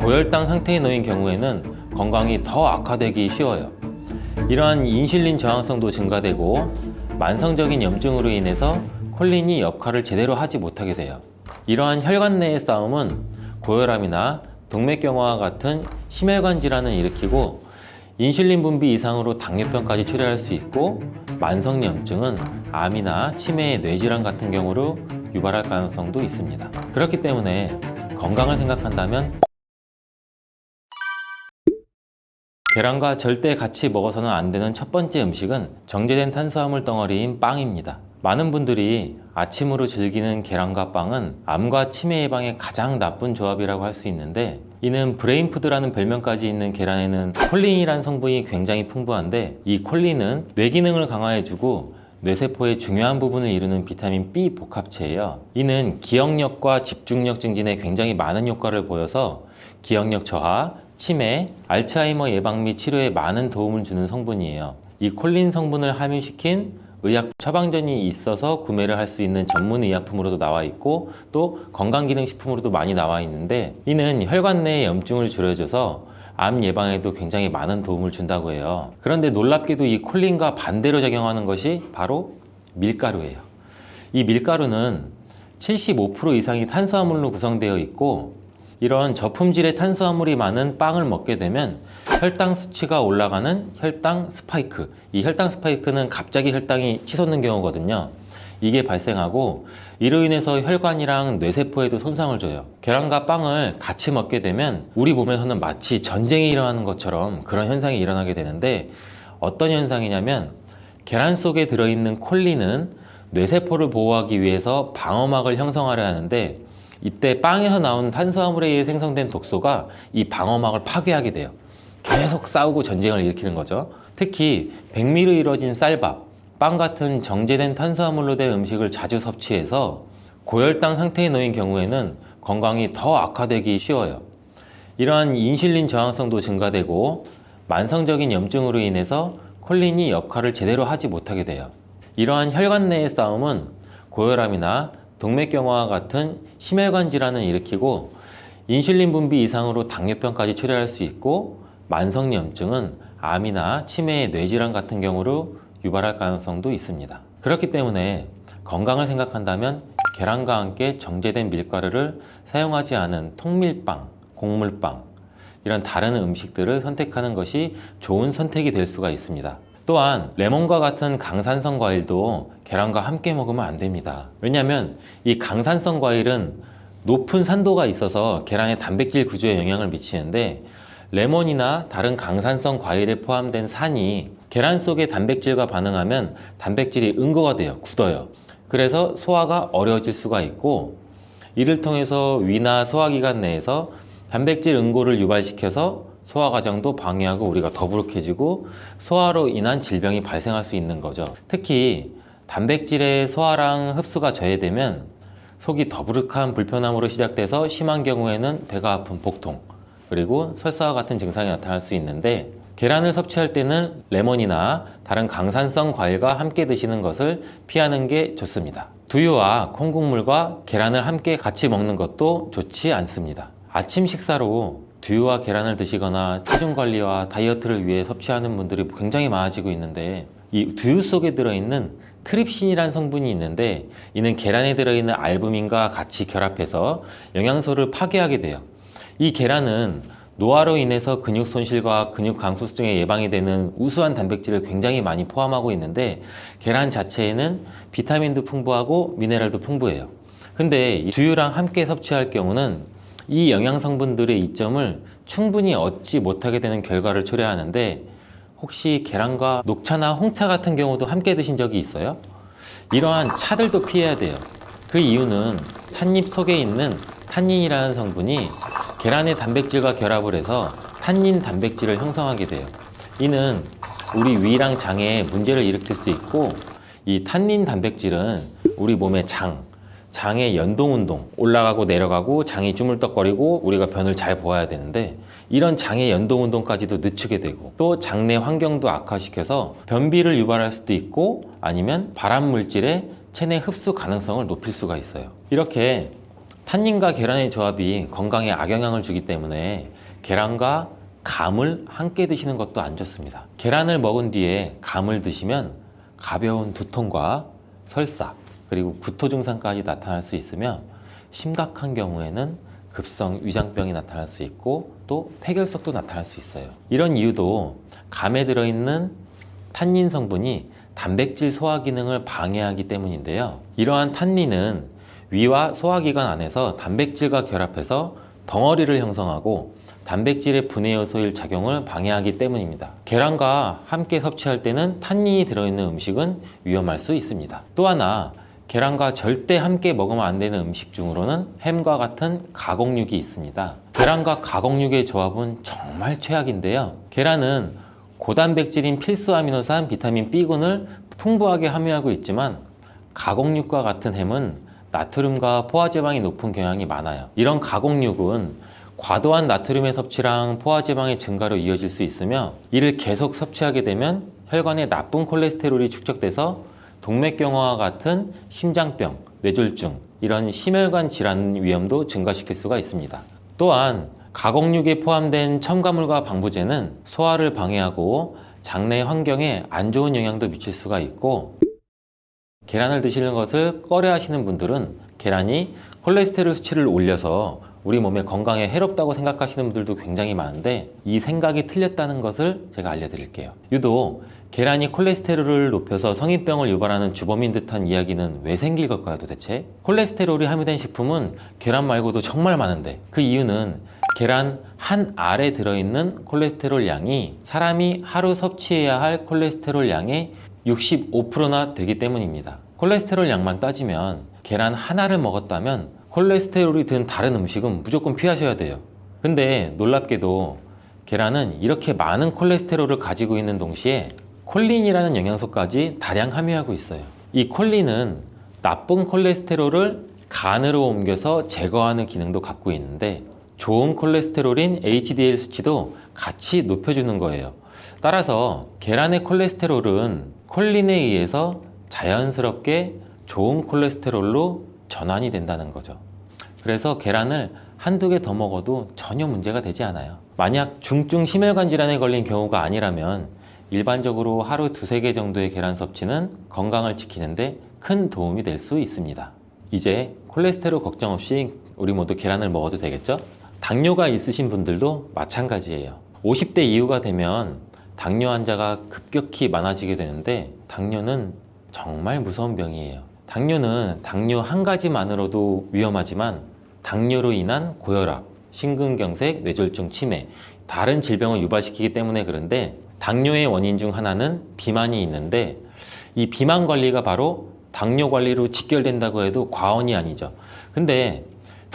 고혈당 상태에 놓인 경우에는 건강이 더 악화되기 쉬워요. 이러한 인슐린 저항성도 증가되고 만성적인 염증으로 인해서 콜린이 역할을 제대로 하지 못하게 돼요. 이러한 혈관 내의 싸움은 고혈압이나 동맥경화와 같은 심혈관 질환을 일으키고 인슐린 분비 이상으로 당뇨병까지 초래할 수 있고, 만성염증은 암이나 치매의 뇌질환 같은 경우로 유발할 가능성도 있습니다. 그렇기 때문에 건강을 생각한다면 계란과 절대 같이 먹어서는 안 되는 첫 번째 음식은 정제된 탄수화물 덩어리인 빵입니다. 많은 분들이 아침으로 즐기는 계란과 빵은 암과 치매 예방에 가장 나쁜 조합이라고 할 수 있는데, 이는 브레인푸드라는 별명까지 있는 계란에는 콜린이라는 성분이 굉장히 풍부한데, 이 콜린은 뇌 기능을 강화해주고 뇌세포의 중요한 부분을 이루는 비타민 B 복합체예요. 이는 기억력과 집중력 증진에 굉장히 많은 효과를 보여서 기억력 저하, 치매, 알츠하이머 예방 및 치료에 많은 도움을 주는 성분이에요. 이 콜린 성분을 함유시킨 의약 처방전이 있어서 구매를 할 수 있는 전문 의약품으로도 나와 있고, 또 건강기능식품으로도 많이 나와 있는데, 이는 혈관 내의 염증을 줄여줘서 암 예방에도 굉장히 많은 도움을 준다고 해요. 그런데 놀랍게도 이 콜린과 반대로 작용하는 것이 바로 밀가루예요. 이 밀가루는 75% 이상이 탄수화물로 구성되어 있고, 이런 저품질의 탄수화물이 많은 빵을 먹게 되면 혈당 수치가 올라가는 혈당 스파이크, 이 혈당 스파이크는 갑자기 혈당이 치솟는 경우거든요. 이게 발생하고 이로 인해서 혈관이랑 뇌세포에도 손상을 줘요. 계란과 빵을 같이 먹게 되면 우리 몸에서는 마치 전쟁이 일어나는 것처럼 그런 현상이 일어나게 되는데, 어떤 현상이냐면 계란 속에 들어있는 콜린은 뇌세포를 보호하기 위해서 방어막을 형성하려 하는데, 이때 빵에서 나온 탄수화물에 의해 생성된 독소가 이 방어막을 파괴하게 돼요. 계속 싸우고 전쟁을 일으키는 거죠. 특히 백미로 이루어진 쌀밥, 빵 같은 정제된 탄수화물로 된 음식을 자주 섭취해서 고혈당 상태에 놓인 경우에는 건강이 더 악화되기 쉬워요. 이러한 인슐린 저항성도 증가되고 만성적인 염증으로 인해서 콜린이 역할을 제대로 하지 못하게 돼요. 이러한 혈관 내의 싸움은 고혈압이나 동맥경화와 같은 심혈관 질환을 일으키고 인슐린 분비 이상으로 당뇨병까지 초래할 수 있고, 만성염증은 암이나 치매의 뇌질환 같은 경우로 유발할 가능성도 있습니다. 그렇기 때문에 건강을 생각한다면 계란과 함께 정제된 밀가루를 사용하지 않은 통밀빵, 곡물빵, 이런 다른 음식들을 선택하는 것이 좋은 선택이 될 수가 있습니다. 또한 레몬과 같은 강산성 과일도 계란과 함께 먹으면 안 됩니다. 왜냐하면 이 강산성 과일은 높은 산도가 있어서 계란의 단백질 구조에 영향을 미치는데, 레몬이나 다른 강산성 과일에 포함된 산이 계란 속의 단백질과 반응하면 단백질이 응고가 돼요. 굳어요. 그래서 소화가 어려워질 수가 있고, 이를 통해서 위나 소화기관 내에서 단백질 응고를 유발시켜서 소화 과정도 방해하고 우리가 더부룩해지고 소화로 인한 질병이 발생할 수 있는 거죠. 특히 단백질의 소화랑 흡수가 저해되면 속이 더부룩한 불편함으로 시작돼서 심한 경우에는 배가 아픈 복통, 그리고 설사와 같은 증상이 나타날 수 있는데, 계란을 섭취할 때는 레몬이나 다른 강산성 과일과 함께 드시는 것을 피하는 게 좋습니다. 두유와 콩국물과 계란을 함께 같이 먹는 것도 좋지 않습니다. 아침 식사로 두유와 계란을 드시거나 체중 관리와 다이어트를 위해 섭취하는 분들이 굉장히 많아지고 있는데, 이 두유 속에 들어있는 트립신이라는 성분이 있는데, 이는 계란에 들어있는 알부민과 같이 결합해서 영양소를 파괴하게 돼요. 이 계란은 노화로 인해서 근육 손실과 근육 감소증 등에 예방이 되는 우수한 단백질을 굉장히 많이 포함하고 있는데, 계란 자체에는 비타민도 풍부하고 미네랄도 풍부해요. 근데 이 두유랑 함께 섭취할 경우는 이 영양 성분들의 이점을 충분히 얻지 못하게 되는 결과를 초래하는데, 혹시 계란과 녹차나 홍차 같은 경우도 함께 드신 적이 있어요? 이러한 차들도 피해야 돼요. 그 이유는 찻잎 속에 있는 탄닌이라는 성분이 계란의 단백질과 결합을 해서 탄닌 단백질을 형성하게 돼요. 이는 우리 위랑 장에 문제를 일으킬 수 있고, 이 탄닌 단백질은 우리 몸의 장의 연동운동, 올라가고 내려가고 장이 주물떡거리고 우리가 변을 잘 보아야 되는데, 이런 장의 연동운동까지도 늦추게 되고, 또 장내 환경도 악화시켜서 변비를 유발할 수도 있고, 아니면 발암물질의 체내 흡수 가능성을 높일 수가 있어요. 이렇게 탄닌과 계란의 조합이 건강에 악영향을 주기 때문에 계란과 감을 함께 드시는 것도 안 좋습니다. 계란을 먹은 뒤에 감을 드시면 가벼운 두통과 설사 그리고 구토 증상까지 나타날 수 있으며 심각한 경우에는 급성 위장병이 나타날 수 있고 또 폐결석도 나타날 수 있어요. 이런 이유도 감에 들어있는 탄닌 성분이 단백질 소화 기능을 방해하기 때문인데요. 이러한 탄닌은 위와 소화기관 안에서 단백질과 결합해서 덩어리를 형성하고 단백질의 분해 요소일 작용을 방해하기 때문입니다. 계란과 함께 섭취할 때는 탄닌이 들어있는 음식은 위험할 수 있습니다. 또 하나, 계란과 절대 함께 먹으면 안 되는 음식 중으로는 햄과 같은 가공육이 있습니다. 계란과 가공육의 조합은 정말 최악인데요. 계란은 고단백질인 필수 아미노산 비타민 B군을 풍부하게 함유하고 있지만 가공육과 같은 햄은 나트륨과 포화지방이 높은 경향이 많아요. 이런 가공육은 과도한 나트륨의 섭취랑 포화지방의 증가로 이어질 수 있으며 이를 계속 섭취하게 되면 혈관에 나쁜 콜레스테롤이 축적돼서 동맥경화와 같은 심장병, 뇌졸중, 이런 심혈관 질환 위험도 증가시킬 수가 있습니다. 또한 가공육에 포함된 첨가물과 방부제는 소화를 방해하고 장내 환경에 안 좋은 영향도 미칠 수가 있고 계란을 드시는 것을 꺼려 하시는 분들은 계란이 콜레스테롤 수치를 올려서 우리 몸의 건강에 해롭다고 생각하시는 분들도 굉장히 많은데 이 생각이 틀렸다는 것을 제가 알려드릴게요. 유독 계란이 콜레스테롤을 높여서 성인병을 유발하는 주범인 듯한 이야기는 왜 생길 걸까요 도대체? 콜레스테롤이 함유된 식품은 계란 말고도 정말 많은데 그 이유는 계란 한 알에 들어있는 콜레스테롤 양이 사람이 하루 섭취해야 할 콜레스테롤 양의 65%나 되기 때문입니다. 콜레스테롤 양만 따지면 계란 하나를 먹었다면 콜레스테롤이 든 다른 음식은 무조건 피하셔야 돼요. 근데 놀랍게도 계란은 이렇게 많은 콜레스테롤을 가지고 있는 동시에 콜린이라는 영양소까지 다량 함유하고 있어요. 이 콜린은 나쁜 콜레스테롤을 간으로 옮겨서 제거하는 기능도 갖고 있는데 좋은 콜레스테롤인 HDL 수치도 같이 높여주는 거예요. 따라서 계란의 콜레스테롤은 콜린에 의해서 자연스럽게 좋은 콜레스테롤로 전환이 된다는 거죠. 그래서 계란을 한두 개 더 먹어도 전혀 문제가 되지 않아요. 만약 중증 심혈관 질환에 걸린 경우가 아니라면 일반적으로 하루 두세 개 정도의 계란 섭취는 건강을 지키는데 큰 도움이 될 수 있습니다. 이제 콜레스테롤 걱정 없이 우리 모두 계란을 먹어도 되겠죠? 당뇨가 있으신 분들도 마찬가지예요. 50대 이후가 되면 당뇨 환자가 급격히 많아지게 되는데 당뇨는 정말 무서운 병이에요. 당뇨는 당뇨 한 가지만으로도 위험하지만 당뇨로 인한 고혈압, 심근경색, 뇌졸중, 치매, 다른 질병을 유발시키기 때문에 그런데 당뇨의 원인 중 하나는 비만이 있는데 이 비만 관리가 바로 당뇨 관리로 직결된다고 해도 과언이 아니죠. 근데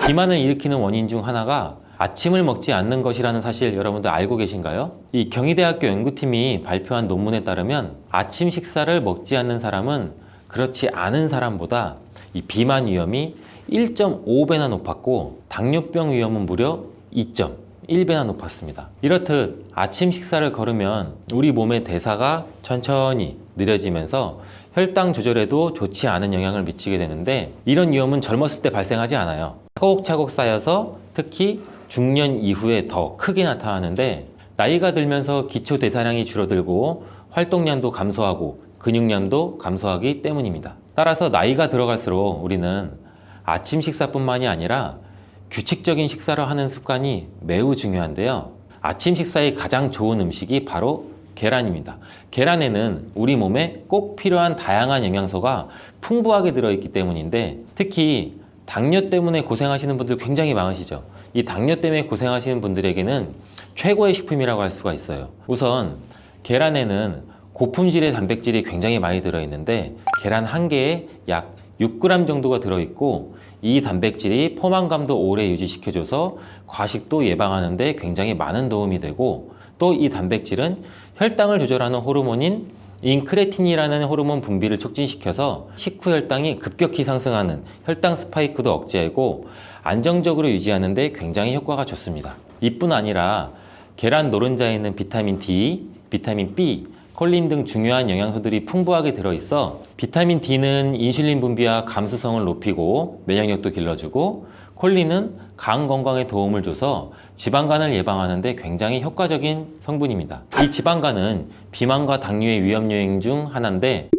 비만을 일으키는 원인 중 하나가 아침을 먹지 않는 것이라는 사실 여러분들 알고 계신가요? 이 경희대학교 연구팀이 발표한 논문에 따르면 아침 식사를 먹지 않는 사람은 그렇지 않은 사람보다 이 비만 위험이 1.5배나 높았고 당뇨병 위험은 무려 2.1배나 높았습니다. 이렇듯 아침 식사를 거르면 우리 몸의 대사가 천천히 느려지면서 혈당 조절에도 좋지 않은 영향을 미치게 되는데 이런 위험은 젊었을 때 발생하지 않아요. 차곡차곡 쌓여서 특히 중년 이후에 더 크게 나타나는데 나이가 들면서 기초 대사량이 줄어들고 활동량도 감소하고 근육량도 감소하기 때문입니다. 따라서 나이가 들어갈수록 우리는 아침 식사뿐만이 아니라 규칙적인 식사를 하는 습관이 매우 중요한데요. 아침 식사에 가장 좋은 음식이 바로 계란입니다. 계란에는 우리 몸에 꼭 필요한 다양한 영양소가 풍부하게 들어있기 때문인데 특히 당뇨 때문에 고생하시는 분들 굉장히 많으시죠. 이 당뇨 때문에 고생하시는 분들에게는 최고의 식품이라고 할 수가 있어요. 우선 계란에는 고품질의 단백질이 굉장히 많이 들어있는데 계란 한 개에 약 6g 정도가 들어있고 이 단백질이 포만감도 오래 유지시켜줘서 과식도 예방하는 데 굉장히 많은 도움이 되고 또 이 단백질은 혈당을 조절하는 호르몬인 인크레틴이라는 호르몬 분비를 촉진시켜서 식후 혈당이 급격히 상승하는 혈당 스파이크도 억제하고 안정적으로 유지하는 데 굉장히 효과가 좋습니다. 이뿐 아니라 계란 노른자에 있는 비타민 D, 비타민 B, 콜린 등 중요한 영양소들이 풍부하게 들어있어 비타민 D는 인슐린 분비와 감수성을 높이고 면역력도 길러주고 콜린은 간 건강에 도움을 줘서 지방간을 예방하는 데 굉장히 효과적인 성분입니다. 이 지방간은 비만과 당뇨의 위험 요인 중 하나인데,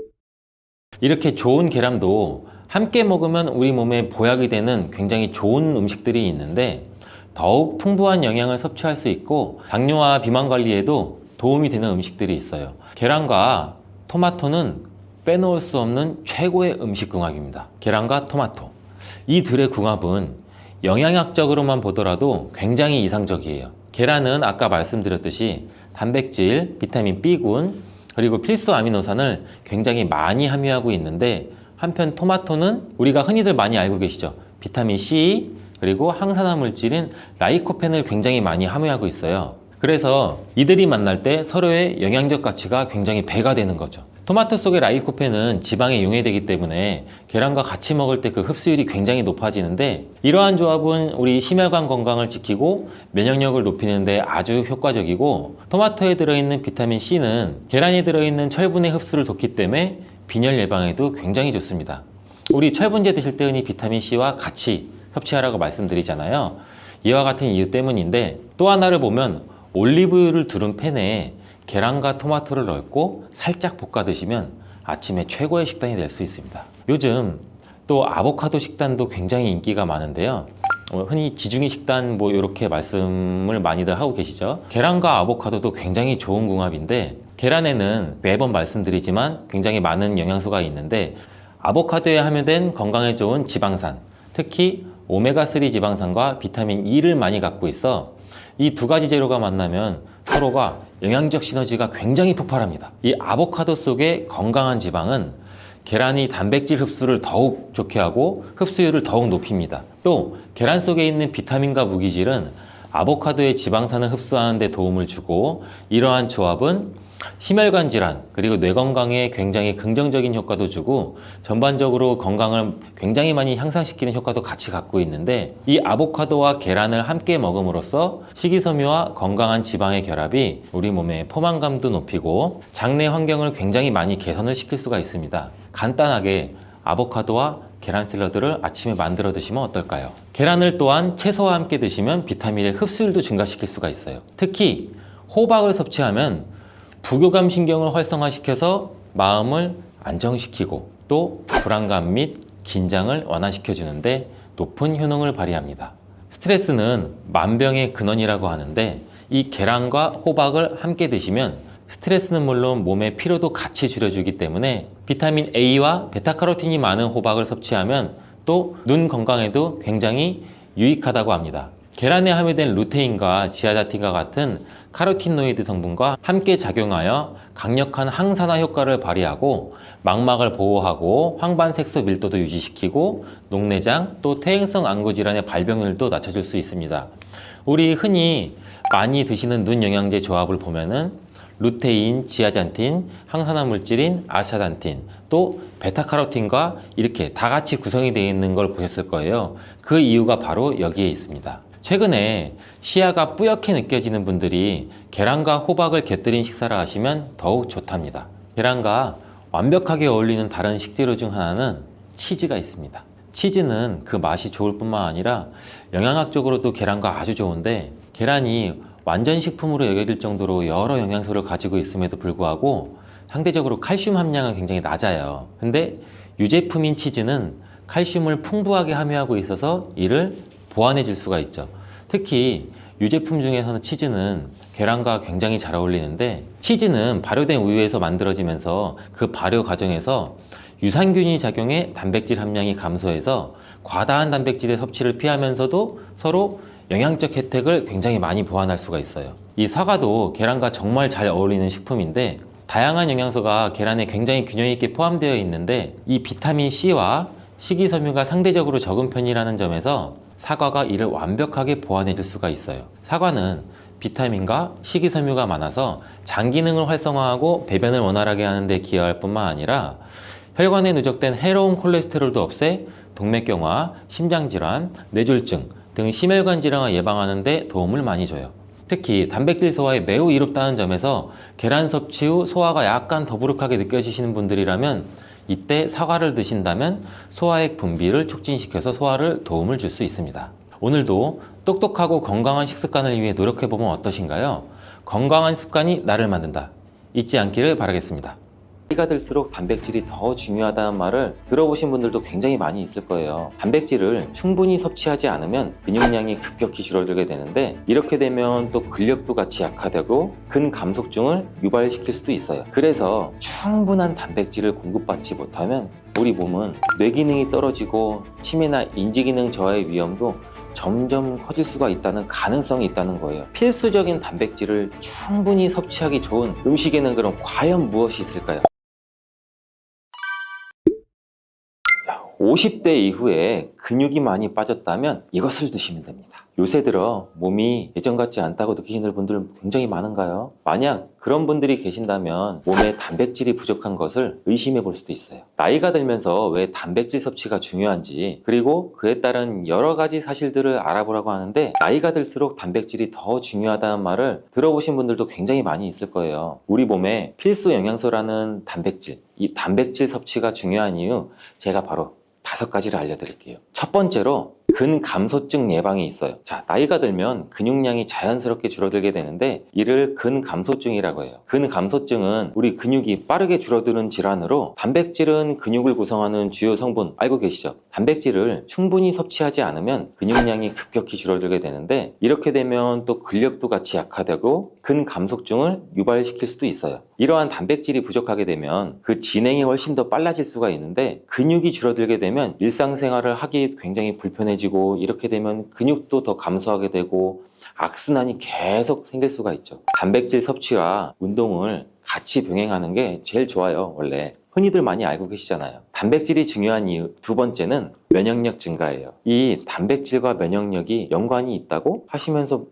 이렇게 좋은 계란도 함께 먹으면 우리 몸에 보약이 되는 굉장히 좋은 음식들이 있는데, 더욱 풍부한 영양을 섭취할 수 있고 당뇨와 비만 관리에도 도움이 되는 음식들이 있어요. 계란과 토마토는 빼놓을 수 없는 최고의 음식 궁합입니다. 계란과 토마토, 이 둘의 궁합은 영양학적으로만 보더라도 굉장히 이상적이에요. 계란은 아까 말씀드렸듯이 단백질, 비타민 B군, 그리고 필수 아미노산을 굉장히 많이 함유하고 있는데, 한편 토마토는 우리가 흔히들 많이 알고 계시죠. 비타민 C, 그리고 항산화 물질인 라이코펜을 굉장히 많이 함유하고 있어요. 그래서 이들이 만날 때 서로의 영양적 가치가 굉장히 배가 되는 거죠. 토마토 속의 라이코펜은 지방에 용해되기 때문에 계란과 같이 먹을 때 그 흡수율이 굉장히 높아지는데, 이러한 조합은 우리 심혈관 건강을 지키고 면역력을 높이는 데 아주 효과적이고, 토마토에 들어있는 비타민 C는 계란에 들어있는 철분의 흡수를 돕기 때문에 빈혈 예방에도 굉장히 좋습니다. 우리 철분제 드실 때 흔히 비타민 C와 같이 섭취하라고 말씀드리잖아요. 이와 같은 이유 때문인데, 또 하나를 보면 올리브유를 두른 팬에 계란과 토마토를 넣고 살짝 볶아 드시면 아침에 최고의 식단이 될 수 있습니다. 요즘 또 아보카도 식단도 굉장히 인기가 많은데요. 흔히 지중해 식단 이렇게 말씀을 많이들 하고 계시죠. 계란과 아보카도도 굉장히 좋은 궁합인데, 계란에는 매번 말씀드리지만 굉장히 많은 영양소가 있는데, 아보카도에 함유된 건강에 좋은 지방산, 특히 오메가3 지방산과 비타민 E를 많이 갖고 있어 이 두 가지 재료가 만나면 서로가 영양적 시너지가 굉장히 폭발합니다. 이 아보카도 속의 건강한 지방은 계란이 단백질 흡수를 더욱 좋게 하고 흡수율을 더욱 높입니다. 또 계란 속에 있는 비타민과 무기질은 아보카도의 지방산을 흡수하는 데 도움을 주고, 이러한 조합은 심혈관 질환 그리고 뇌 건강에 굉장히 긍정적인 효과도 주고 전반적으로 건강을 굉장히 많이 향상시키는 효과도 같이 갖고 있는데, 이 아보카도와 계란을 함께 먹음으로써 식이섬유와 건강한 지방의 결합이 우리 몸의 포만감도 높이고 장내 환경을 굉장히 많이 개선을 시킬 수가 있습니다. 간단하게 아보카도와 계란 샐러드를 아침에 만들어 드시면 어떨까요? 계란을 또한 채소와 함께 드시면 비타민의 흡수율도 증가시킬 수가 있어요. 특히 호박을 섭취하면 부교감 신경을 활성화시켜서 마음을 안정시키고 또 불안감 및 긴장을 완화시켜 주는데 높은 효능을 발휘합니다. 스트레스는 만병의 근원이라고 하는데, 이 계란과 호박을 함께 드시면 스트레스는 물론 몸의 피로도 같이 줄여주기 때문에 비타민 A와 베타카로틴이 많은 호박을 섭취하면 또 눈 건강에도 굉장히 유익하다고 합니다. 계란에 함유된 루테인과 지아자틴과 같은 카로티노이드 성분과 함께 작용하여 강력한 항산화 효과를 발휘하고 망막을 보호하고 황반색소 밀도도 유지시키고 녹내장 또 퇴행성 안구 질환의 발병률도 낮춰줄 수 있습니다. 우리 흔히 많이 드시는 눈 영양제 조합을 보면은 루테인, 지아잔틴, 항산화 물질인 아스타잔틴, 또 베타카로틴과 이렇게 다 같이 구성이 되어 있는 걸 보셨을 거예요. 그 이유가 바로 여기에 있습니다. 최근에 시야가 뿌옇게 느껴지는 분들이 계란과 호박을 곁들인 식사를 하시면 더욱 좋답니다. 계란과 완벽하게 어울리는 다른 식재료 중 하나는 치즈가 있습니다. 치즈는 그 맛이 좋을 뿐만 아니라 영양학적으로도 계란과 아주 좋은데, 계란이 완전 식품으로 여겨질 정도로 여러 영양소를 가지고 있음에도 불구하고 상대적으로 칼슘 함량은 굉장히 낮아요. 근데 유제품인 치즈는 칼슘을 풍부하게 함유하고 있어서 이를 보완해 줄 수가 있죠. 특히 유제품 중에서는 치즈는 계란과 굉장히 잘 어울리는데, 치즈는 발효된 우유에서 만들어지면서 그 발효 과정에서 유산균이 작용해 단백질 함량이 감소해서 과다한 단백질의 섭취를 피하면서도 서로 영양적 혜택을 굉장히 많이 보완할 수가 있어요. 이 사과도 계란과 정말 잘 어울리는 식품인데, 다양한 영양소가 계란에 굉장히 균형 있게 포함되어 있는데, 이 비타민 C와 식이섬유가 상대적으로 적은 편이라는 점에서 사과가 이를 완벽하게 보완해 줄 수가 있어요. 사과는 비타민과 식이섬유가 많아서 장 기능을 활성화하고 배변을 원활하게 하는 데 기여할 뿐만 아니라 혈관에 누적된 해로운 콜레스테롤도 없애 동맥경화, 심장질환, 뇌졸중 등 심혈관 질환을 예방하는 데 도움을 많이 줘요. 특히 단백질 소화에 매우 이롭다는 점에서 계란 섭취 후 소화가 약간 더부룩하게 느껴지시는 분들이라면 이때 사과를 드신다면 소화액 분비를 촉진시켜서 소화를 도움을 줄 수 있습니다. 오늘도 똑똑하고 건강한 식습관을 위해 노력해보면 어떠신가요? 건강한 습관이 나를 만든다. 잊지 않기를 바라겠습니다. 나이가 들수록 단백질이 더 중요하다는 말을 들어보신 분들도 굉장히 많이 있을 거예요. 단백질을 충분히 섭취하지 않으면 근육량이 급격히 줄어들게 되는데, 이렇게 되면 또 근력도 같이 약화되고 근감속증을 유발시킬 수도 있어요. 그래서 충분한 단백질을 공급받지 못하면 우리 몸은 뇌 기능이 떨어지고 치매나 인지 기능 저하의 위험도 점점 커질 수가 있다는 가능성이 있다는 거예요. 필수적인 단백질을 충분히 섭취하기 좋은 음식에는 그럼 과연 무엇이 있을까요? 50대 이후에 근육이 많이 빠졌다면 이것을 드시면 됩니다. 요새 들어 몸이 예전 같지 않다고 느끼시는 분들 굉장히 많은가요? 만약 그런 분들이 계신다면 몸에 단백질이 부족한 것을 의심해 볼 수도 있어요. 나이가 들면서 왜 단백질 섭취가 중요한지, 그리고 그에 따른 여러 가지 사실들을 알아보라고 하는데, 나이가 들수록 단백질이 더 중요하다는 말을 들어보신 분들도 굉장히 많이 있을 거예요. 우리 몸에 필수 영양소라는 단백질, 이 단백질 섭취가 중요한 이유, 제가 바로 5가지를 알려드릴게요. 첫 번째로 근감소증 예방이 있어요. 자, 나이가 들면 근육량이 자연스럽게 줄어들게 되는데 이를 근감소증이라고 해요. 근감소증은 우리 근육이 빠르게 줄어드는 질환으로, 단백질은 근육을 구성하는 주요 성분 알고 계시죠? 단백질을 충분히 섭취하지 않으면 근육량이 급격히 줄어들게 되는데, 이렇게 되면 또 근력도 같이 약화되고 근감소증을 유발시킬 수도 있어요. 이러한 단백질이 부족하게 되면 그 진행이 훨씬 더 빨라질 수가 있는데, 근육이 줄어들게 되면 일상생활을 하기 굉장히 불편해지고, 이렇게 되면 근육도 더 감소하게 되고 악순환이 계속 생길 수가 있죠. 단백질 섭취와 운동을 같이 병행하는 게 제일 좋아요. 원래 흔히들 많이 알고 계시잖아요. 단백질이 중요한 이유 두 번째는 면역력 증가예요. 이 단백질과 면역력이 연관이 있다고 하시면서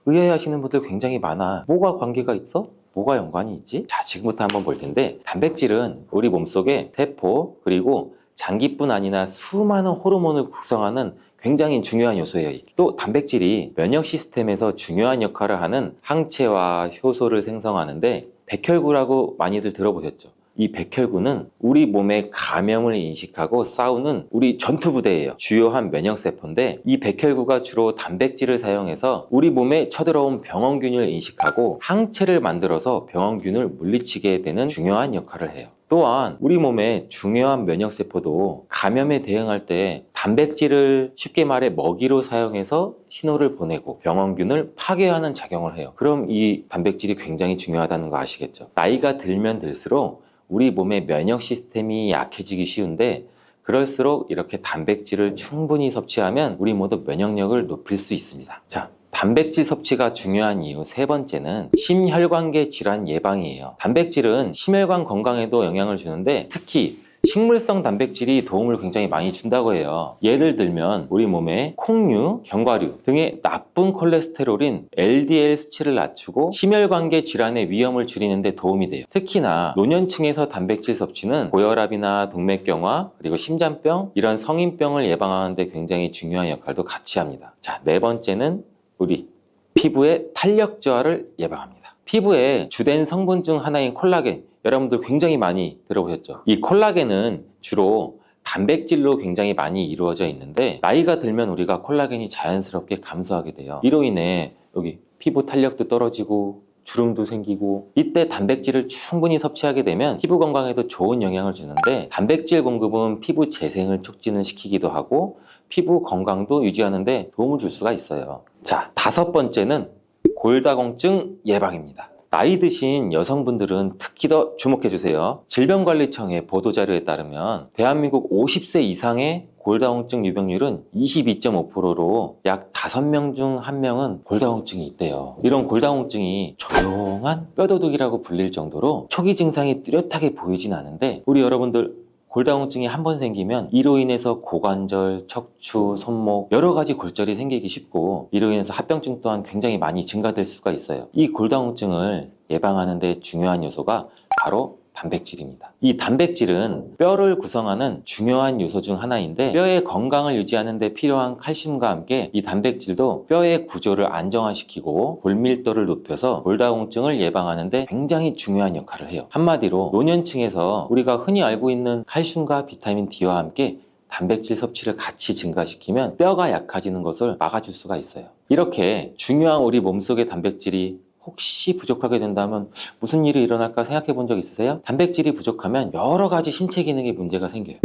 의아해하시는 분들 굉장히 많아. 뭐가 관계가 있어? 뭐가 연관이 있지? 자, 지금부터 한번 볼 텐데, 단백질은 우리 몸속에 세포 그리고 장기뿐 아니라 수많은 호르몬을 구성하는 굉장히 중요한 요소예요. 또 단백질이 면역 시스템에서 중요한 역할을 하는 항체와 효소를 생성하는데, 백혈구라고 많이들 들어보셨죠? 이 백혈구는 우리 몸의 감염을 인식하고 싸우는 우리 전투부대예요. 주요한 면역세포인데, 이 백혈구가 주로 단백질을 사용해서 우리 몸에 쳐들어온 병원균을 인식하고 항체를 만들어서 병원균을 물리치게 되는 중요한 역할을 해요. 또한 우리 몸의 중요한 면역세포도 감염에 대응할 때 단백질을 쉽게 말해 먹이로 사용해서 신호를 보내고 병원균을 파괴하는 작용을 해요. 그럼 이 단백질이 굉장히 중요하다는 거 아시겠죠? 나이가 들면 들수록 우리 몸의 면역 시스템이 약해지기 쉬운데, 그럴수록 이렇게 단백질을 충분히 섭취하면 우리 모두 면역력을 높일 수 있습니다. 자, 단백질 섭취가 중요한 이유 세 번째는 심혈관계 질환 예방이에요. 단백질은 심혈관 건강에도 영향을 주는데, 특히 식물성 단백질이 도움을 굉장히 많이 준다고 해요. 예를 들면 우리 몸에 콩류, 견과류 등의 나쁜 콜레스테롤인 LDL 수치를 낮추고 심혈관계 질환의 위험을 줄이는 데 도움이 돼요. 특히나 노년층에서 단백질 섭취는 고혈압이나 동맥경화 그리고 심장병, 이런 성인병을 예방하는 데 굉장히 중요한 역할도 같이 합니다. 자, 네 번째는 우리 피부의 탄력 저하를 예방합니다. 피부의 주된 성분 중 하나인 콜라겐, 여러분들 굉장히 많이 들어보셨죠? 이 콜라겐은 주로 단백질로 굉장히 많이 이루어져 있는데, 나이가 들면 우리가 콜라겐이 자연스럽게 감소하게 돼요. 이로 인해 여기 피부 탄력도 떨어지고 주름도 생기고, 이때 단백질을 충분히 섭취하게 되면 피부 건강에도 좋은 영향을 주는데, 단백질 공급은 피부 재생을 촉진을 시키기도 하고 피부 건강도 유지하는 데 도움을 줄 수가 있어요. 자, 5번째는 골다공증 예방입니다. 나이 드신 여성분들은 특히 더 주목해 주세요. 질병관리청의 보도자료에 따르면 대한민국 50세 이상의 골다공증 유병률은 22.5%로 약 5명 중 1명은 골다공증이 있대요. 이런 골다공증이 조용한 뼈도둑이라고 불릴 정도로 초기 증상이 뚜렷하게 보이진 않은데, 우리 여러분들 골다공증이 한번 생기면 이로 인해서 고관절, 척추, 손목 여러 가지 골절이 생기기 쉽고, 이로 인해서 합병증 또한 굉장히 많이 증가될 수가 있어요. 이 골다공증을 예방하는 데 중요한 요소가 바로 단백질입니다. 이 단백질은 뼈를 구성하는 중요한 요소 중 하나인데 뼈의 건강을 유지하는 데 필요한 칼슘과 함께 이 단백질도 뼈의 구조를 안정화시키고 골밀도를 높여서 골다공증을 예방하는 데 굉장히 중요한 역할을 해요. 한마디로 노년층에서 우리가 흔히 알고 있는 칼슘과 비타민 D와 함께 단백질 섭취를 같이 증가시키면 뼈가 약해지는 것을 막아줄 수가 있어요. 이렇게 중요한 우리 몸속의 단백질이 혹시 부족하게 된다면 무슨 일이 일어날까 생각해 본 적 있으세요? 단백질이 부족하면 여러 가지 신체 기능에 문제가 생겨요.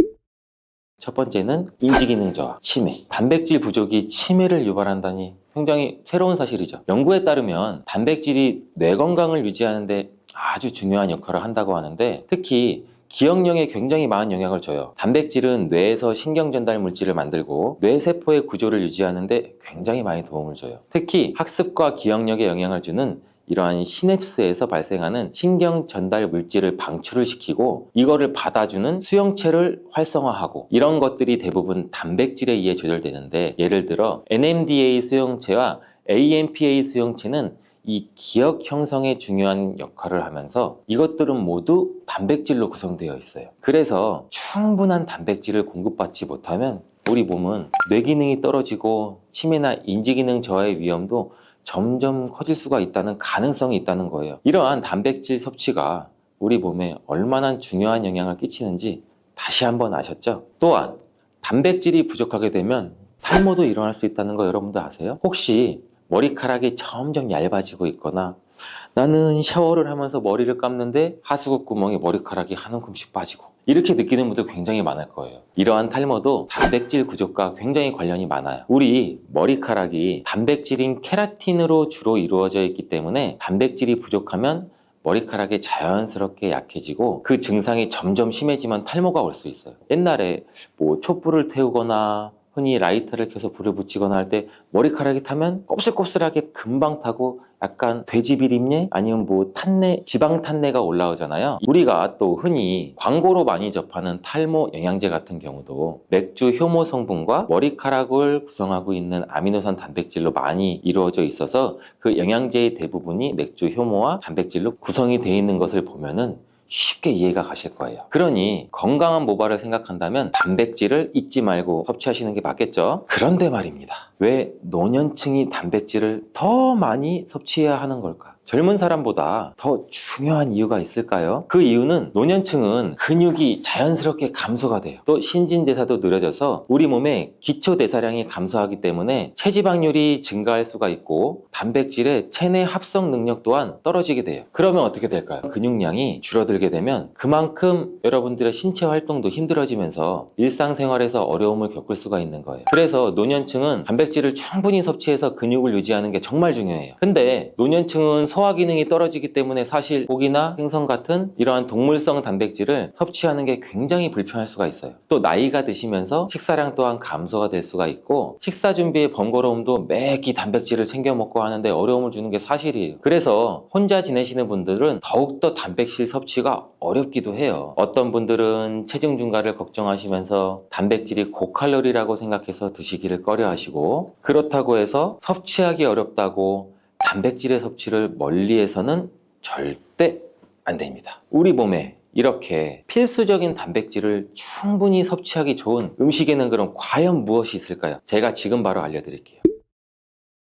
첫 번째는 인지기능 저하, 치매. 단백질 부족이 치매를 유발한다니 굉장히 새로운 사실이죠. 연구에 따르면 단백질이 뇌 건강을 유지하는 데 아주 중요한 역할을 한다고 하는데 특히 기억력에 굉장히 많은 영향을 줘요. 단백질은 뇌에서 신경 전달 물질을 만들고 뇌세포의 구조를 유지하는 데 굉장히 많이 도움을 줘요. 특히 학습과 기억력에 영향을 주는 이러한 시냅스에서 발생하는 신경 전달 물질을 방출을 시키고 이거를 받아주는 수용체를 활성화하고 이런 것들이 대부분 단백질에 의해 조절되는데 예를 들어 NMDA 수용체와 AMPA 수용체는 이 기억 형성에 중요한 역할을 하면서 이것들은 모두 단백질로 구성되어 있어요. 그래서 충분한 단백질을 공급받지 못하면 우리 몸은 뇌 기능이 떨어지고 치매나 인지 기능 저하의 위험도 점점 커질 수가 있다는 가능성이 있다는 거예요. 이러한 단백질 섭취가 우리 몸에 얼마나 중요한 영향을 끼치는지 다시 한번 아셨죠? 또한 단백질이 부족하게 되면 탈모도 일어날 수 있다는 거 여러분들 아세요? 혹시 머리카락이 점점 얇아지고 있거나 나는 샤워를 하면서 머리를 감는데 하수구 구멍에 머리카락이 한 움큼씩 빠지고 이렇게 느끼는 분들 굉장히 많을 거예요. 이러한 탈모도 단백질 부족과 굉장히 관련이 많아요. 우리 머리카락이 단백질인 케라틴으로 주로 이루어져 있기 때문에 단백질이 부족하면 머리카락이 자연스럽게 약해지고 그 증상이 점점 심해지면 탈모가 올 수 있어요. 옛날에 뭐 촛불을 태우거나 흔히 라이터를 켜서 불을 붙이거나 할 때 머리카락이 타면 곱슬곱슬하게 금방 타고 약간 돼지 비린내 아니면 뭐 탄내, 지방 탄내가 올라오잖아요. 우리가 또 흔히 광고로 많이 접하는 탈모 영양제 같은 경우도 맥주 효모 성분과 머리카락을 구성하고 있는 아미노산 단백질로 많이 이루어져 있어서 그 영양제의 대부분이 맥주 효모와 단백질로 구성이 되어 있는 것을 보면은 쉽게 이해가 가실 거예요. 그러니 건강한 모발을 생각한다면 단백질을 잊지 말고 섭취하시는 게 맞겠죠? 그런데 말입니다. 왜 노년층이 단백질을 더 많이 섭취해야 하는 걸까? 젊은 사람보다 더 중요한 이유가 있을까요? 그 이유는 노년층은 근육이 자연스럽게 감소가 돼요. 또 신진대사도 느려져서 우리 몸의 기초대사량이 감소하기 때문에 체지방률이 증가할 수가 있고 단백질의 체내 합성 능력 또한 떨어지게 돼요. 그러면 어떻게 될까요? 근육량이 줄어들게 되면 그만큼 여러분들의 신체 활동도 힘들어지면서 일상생활에서 어려움을 겪을 수가 있는 거예요. 그래서 노년층은 단백질을 충분히 섭취해서 근육을 유지하는 게 정말 중요해요. 근데 노년층은 소화 기능이 떨어지기 때문에 사실 고기나 생선 같은 이러한 동물성 단백질을 섭취하는 게 굉장히 불편할 수가 있어요. 또 나이가 드시면서 식사량 또한 감소가 될 수가 있고 식사 준비의 번거로움도 매끼 단백질을 챙겨 먹고 하는데 어려움을 주는 게 사실이에요. 그래서 혼자 지내시는 분들은 더욱더 단백질 섭취가 어렵기도 해요. 어떤 분들은 체중 증가를 걱정하시면서 단백질이 고칼로리라고 생각해서 드시기를 꺼려 하시고 그렇다고 해서 섭취하기 어렵다고 단백질의 섭취를 멀리해서는 절대 안 됩니다. 우리 몸에 이렇게 필수적인 단백질을 충분히 섭취하기 좋은 음식에는 그럼 과연 무엇이 있을까요? 제가 지금 바로 알려드릴게요.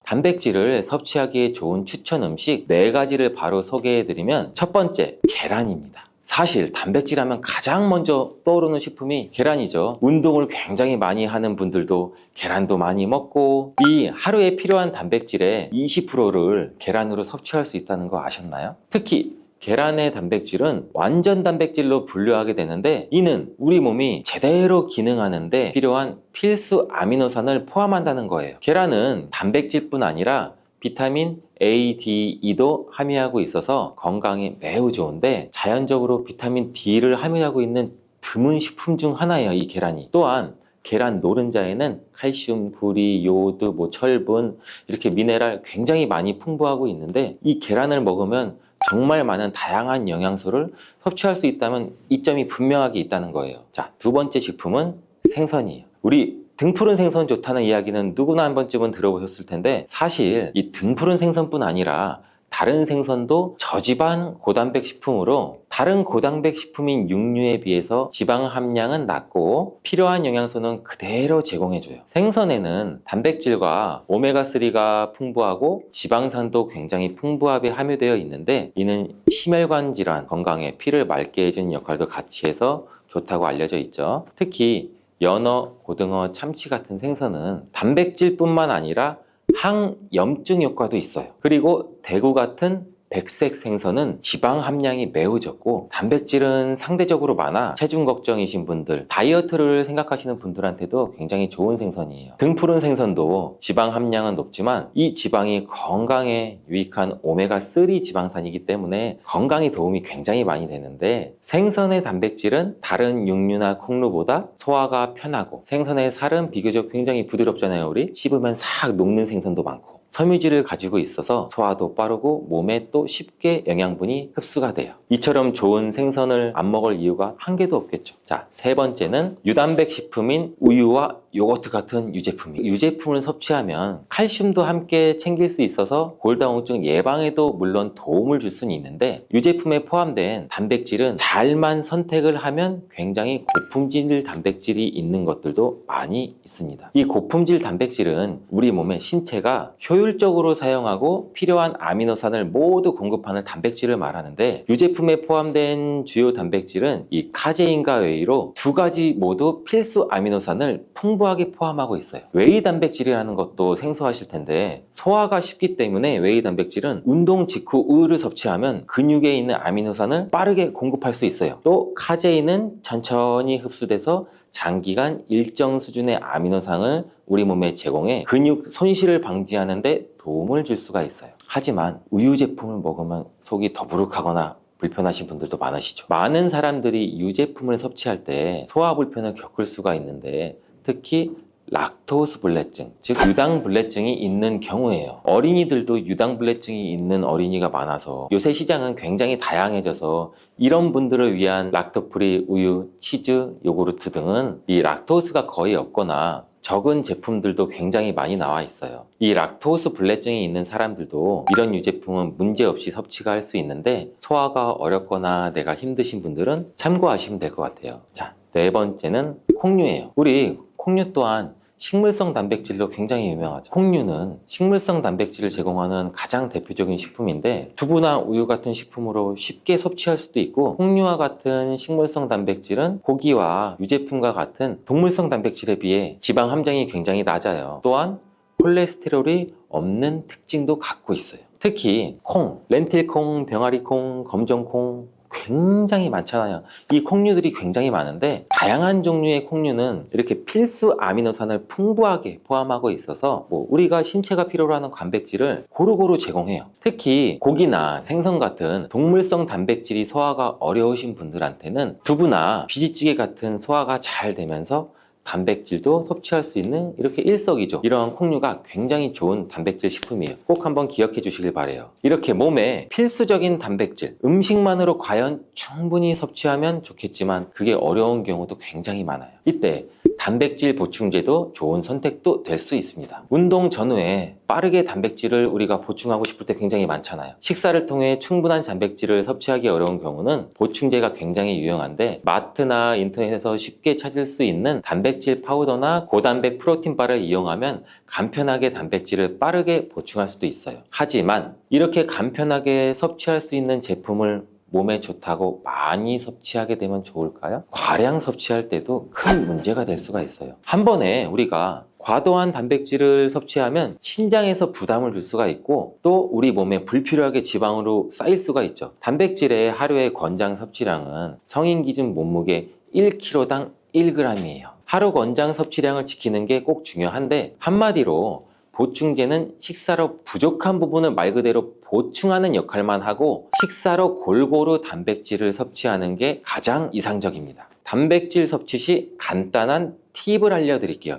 단백질을 섭취하기에 좋은 추천 음식 4가지를 바로 소개해드리면 첫 번째, 계란입니다. 사실 단백질 하면 가장 먼저 떠오르는 식품이 계란이죠. 운동을 굉장히 많이 하는 분들도 계란도 많이 먹고 이 하루에 필요한 단백질의 20%를 계란으로 섭취할 수 있다는 거 아셨나요? 특히 계란의 단백질은 완전 단백질로 분류하게 되는데 이는 우리 몸이 제대로 기능하는데 필요한 필수 아미노산을 포함한다는 거예요. 계란은 단백질뿐 아니라 비타민 A, D, E도 함유하고 있어서 건강에 매우 좋은데 자연적으로 비타민 D를 함유하고 있는 드문 식품 중 하나예요, 이 계란이. 또한 계란 노른자에는 칼슘, 구리, 요오드, 철분 이렇게 미네랄 굉장히 많이 풍부하고 있는데 이 계란을 먹으면 정말 많은 다양한 영양소를 섭취할 수 있다면 이점이 분명하게 있다는 거예요. 자, 두 번째 식품은 생선이에요. 우리 등푸른 생선 좋다는 이야기는 누구나 한 번쯤은 들어보셨을 텐데 사실 이 등푸른 생선뿐 아니라 다른 생선도 저지방 고단백 식품으로 다른 고단백 식품인 육류에 비해서 지방 함량은 낮고 필요한 영양소는 그대로 제공해줘요. 생선에는 단백질과 오메가3가 풍부하고 지방산도 굉장히 풍부하게 함유되어 있는데 이는 심혈관 질환 건강에 피를 맑게 해주는 역할도 같이 해서 좋다고 알려져 있죠. 특히 연어, 고등어, 참치 같은 생선은 단백질뿐만 아니라 항염증 효과도 있어요. 그리고 대구 같은 백색 생선은 지방 함량이 매우 적고 단백질은 상대적으로 많아 체중 걱정이신 분들, 다이어트를 생각하시는 분들한테도 굉장히 좋은 생선이에요. 등푸른 생선도 지방 함량은 높지만 이 지방이 건강에 유익한 오메가3 지방산이기 때문에 건강에 도움이 굉장히 많이 되는데 생선의 단백질은 다른 육류나 콩류보다 소화가 편하고 생선의 살은 비교적 굉장히 부드럽잖아요. 우리 씹으면 싹 녹는 생선도 많고 섬유질을 가지고 있어서 소화도 빠르고 몸에 또 쉽게 영양분이 흡수가 돼요. 이처럼 좋은 생선을 안 먹을 이유가 한 개도 없겠죠. 자, 세 번째는 유단백 식품인 우유와 요거트 같은 유제품이에요. 유제품을 섭취하면 칼슘도 함께 챙길 수 있어서 골다공증 예방에도 물론 도움을 줄 수는 있는데 유제품에 포함된 단백질은 잘만 선택을 하면 굉장히 고품질 단백질이 있는 것들도 많이 있습니다. 이 고품질 단백질은 우리 몸의 신체가 효율적으로 사용하고 필요한 아미노산을 모두 공급하는 단백질을 말하는데 유제품에 포함된 주요 단백질은 이 카제인과 웨이로 두 가지 모두 필수 아미노산을 풍부하게 포함하고 있어요. 웨이 단백질이라는 것도 생소하실 텐데 소화가 쉽기 때문에 웨이 단백질은 운동 직후 우유를 섭취하면 근육에 있는 아미노산을 빠르게 공급할 수 있어요. 또 카제인은 천천히 흡수돼서 장기간 일정 수준의 아미노산을 우리 몸에 제공해 근육 손실을 방지하는 데 도움을 줄 수가 있어요. 하지만 우유 제품을 먹으면 속이 더부룩하거나 불편하신 분들도 많으시죠. 많은 사람들이 유제품을 섭취할 때 소화 불편을 겪을 수가 있는데 특히 락토스 불내증, 즉 유당불내증이 있는 경우에요. 어린이들도 유당불내증이 있는 어린이가 많아서 요새 시장은 굉장히 다양해져서 이런 분들을 위한 락토프리 우유, 치즈, 요구르트 등은 이 락토스가 거의 없거나 적은 제품들도 굉장히 많이 나와 있어요. 이 락토스 불내증이 있는 사람들도 이런 유제품은 문제없이 섭취가 할 수 있는데 소화가 어렵거나 내가 힘드신 분들은 참고하시면 될 것 같아요. 자, 네 번째는 콩류예요. 우리 콩류 또한 식물성 단백질로 굉장히 유명하죠. 콩류는 식물성 단백질을 제공하는 가장 대표적인 식품인데 두부나 우유 같은 식품으로 쉽게 섭취할 수도 있고 콩류와 같은 식물성 단백질은 고기와 유제품과 같은 동물성 단백질에 비해 지방 함량이 굉장히 낮아요. 또한 콜레스테롤이 없는 특징도 갖고 있어요. 특히 콩, 렌틸콩, 병아리콩, 검정콩 굉장히 많잖아요. 이 콩류들이 굉장히 많은데 다양한 종류의 콩류는 이렇게 필수 아미노산을 풍부하게 포함하고 있어서 우리가 신체가 필요로 하는 단백질을 고루고루 제공해요. 특히 고기나 생선 같은 동물성 단백질이 소화가 어려우신 분들한테는 두부나 비지찌개 같은 소화가 잘 되면서 단백질도 섭취할 수 있는 이렇게 일석이조 이러한 콩류가 굉장히 좋은 단백질 식품이에요. 꼭 한번 기억해 주시길 바래요. 이렇게 몸에 필수적인 단백질 음식만으로 과연 충분히 섭취하면 좋겠지만 그게 어려운 경우도 굉장히 많아요. 이때 단백질 보충제도 좋은 선택도 될 수 있습니다. 운동 전후에 빠르게 단백질을 우리가 보충하고 싶을 때 굉장히 많잖아요. 식사를 통해 충분한 단백질을 섭취하기 어려운 경우는 보충제가 굉장히 유용한데 마트나 인터넷에서 쉽게 찾을 수 있는 단백질 파우더나 고단백 프로틴바를 이용하면 간편하게 단백질을 빠르게 보충할 수도 있어요. 하지만 이렇게 간편하게 섭취할 수 있는 제품을 몸에 좋다고 많이 섭취하게 되면 좋을까요? 과량 섭취할 때도 큰 문제가 될 수가 있어요. 한 번에 우리가 과도한 단백질을 섭취하면 신장에서 부담을 줄 수가 있고 또 우리 몸에 불필요하게 지방으로 쌓일 수가 있죠. 단백질의 하루의 권장 섭취량은 성인 기준 몸무게 1kg당 1g이에요. 하루 권장 섭취량을 지키는 게 꼭 중요한데 한마디로 보충제는 식사로 부족한 부분을 말 그대로 보충하는 역할만 하고 식사로 골고루 단백질을 섭취하는 게 가장 이상적입니다. 단백질 섭취 시 간단한 팁을 알려드릴게요.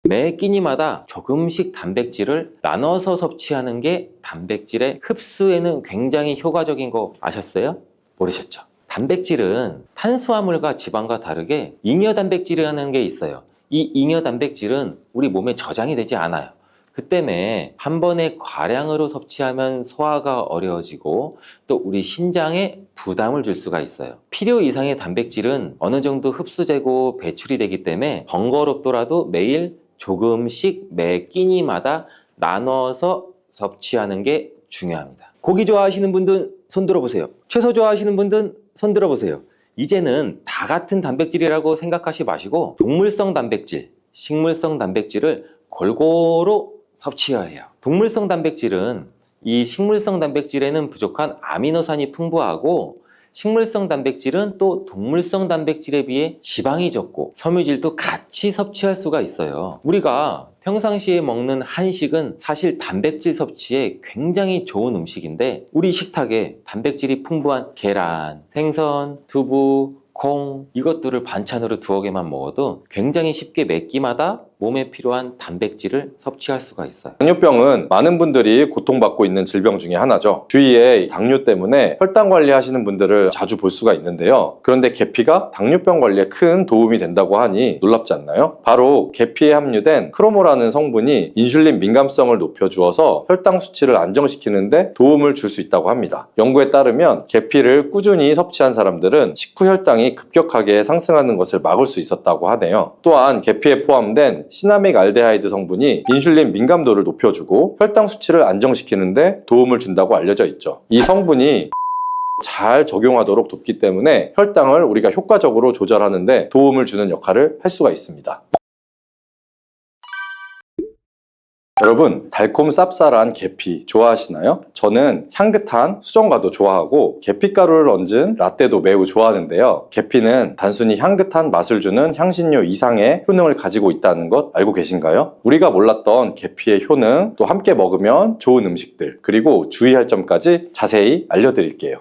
매 끼니마다 조금씩 단백질을 나눠서 섭취하는 게 단백질의 흡수에는 굉장히 효과적인 거 아셨어요? 모르셨죠? 단백질은 탄수화물과 지방과 다르게 잉여 단백질이라는 게 있어요. 이 잉여 단백질은 우리 몸에 저장이 되지 않아요. 그 때문에 한 번에 과량으로 섭취하면 소화가 어려워지고 또 우리 신장에 부담을 줄 수가 있어요. 필요 이상의 단백질은 어느 정도 흡수되고 배출이 되기 때문에 번거롭더라도 매일 조금씩 매 끼니마다 나눠서 섭취하는 게 중요합니다. 고기 좋아하시는 분들 손 들어보세요. 채소 좋아하시는 분들 손 들어보세요. 이제는 다 같은 단백질이라고 생각하지 마시고 동물성 단백질, 식물성 단백질을 골고루 섭취해야 해요. 동물성 단백질은 이 식물성 단백질에는 부족한 아미노산이 풍부하고 식물성 단백질은 또 동물성 단백질에 비해 지방이 적고 섬유질도 같이 섭취할 수가 있어요. 우리가 평상시에 먹는 한식은 사실 단백질 섭취에 굉장히 좋은 음식인데 우리 식탁에 단백질이 풍부한 계란, 생선, 두부, 콩 이것들을 반찬으로 두어 개만 먹어도 굉장히 쉽게 매 끼마다 몸에 필요한 단백질을 섭취할 수가 있어요. 당뇨병은 많은 분들이 고통받고 있는 질병 중에 하나죠. 주위에 당뇨 때문에 혈당 관리하시는 분들을 자주 볼 수가 있는데요. 그런데 계피가 당뇨병 관리에 큰 도움이 된다고 하니 놀랍지 않나요? 바로 계피에 함유된 크로모라는 성분이 인슐린 민감성을 높여주어서 혈당 수치를 안정시키는데 도움을 줄 수 있다고 합니다. 연구에 따르면 계피를 꾸준히 섭취한 사람들은 식후 혈당이 급격하게 상승하는 것을 막을 수 있었다고 하네요. 또한 계피에 포함된 시나믹 알데하이드 성분이 인슐린 민감도를 높여주고 혈당 수치를 안정시키는데 도움을 준다고 알려져 있죠. 이 성분이 잘 적용하도록 돕기 때문에 혈당을 우리가 효과적으로 조절하는데 도움을 주는 역할을 할 수가 있습니다. 여러분, 달콤 쌉쌀한 계피 좋아하시나요? 저는 향긋한 수정과도 좋아하고 계피가루를 얹은 라떼도 매우 좋아하는데요. 계피는 단순히 향긋한 맛을 주는 향신료 이상의 효능을 가지고 있다는 것 알고 계신가요? 우리가 몰랐던 계피의 효능, 또 함께 먹으면 좋은 음식들, 그리고 주의할 점까지 자세히 알려드릴게요.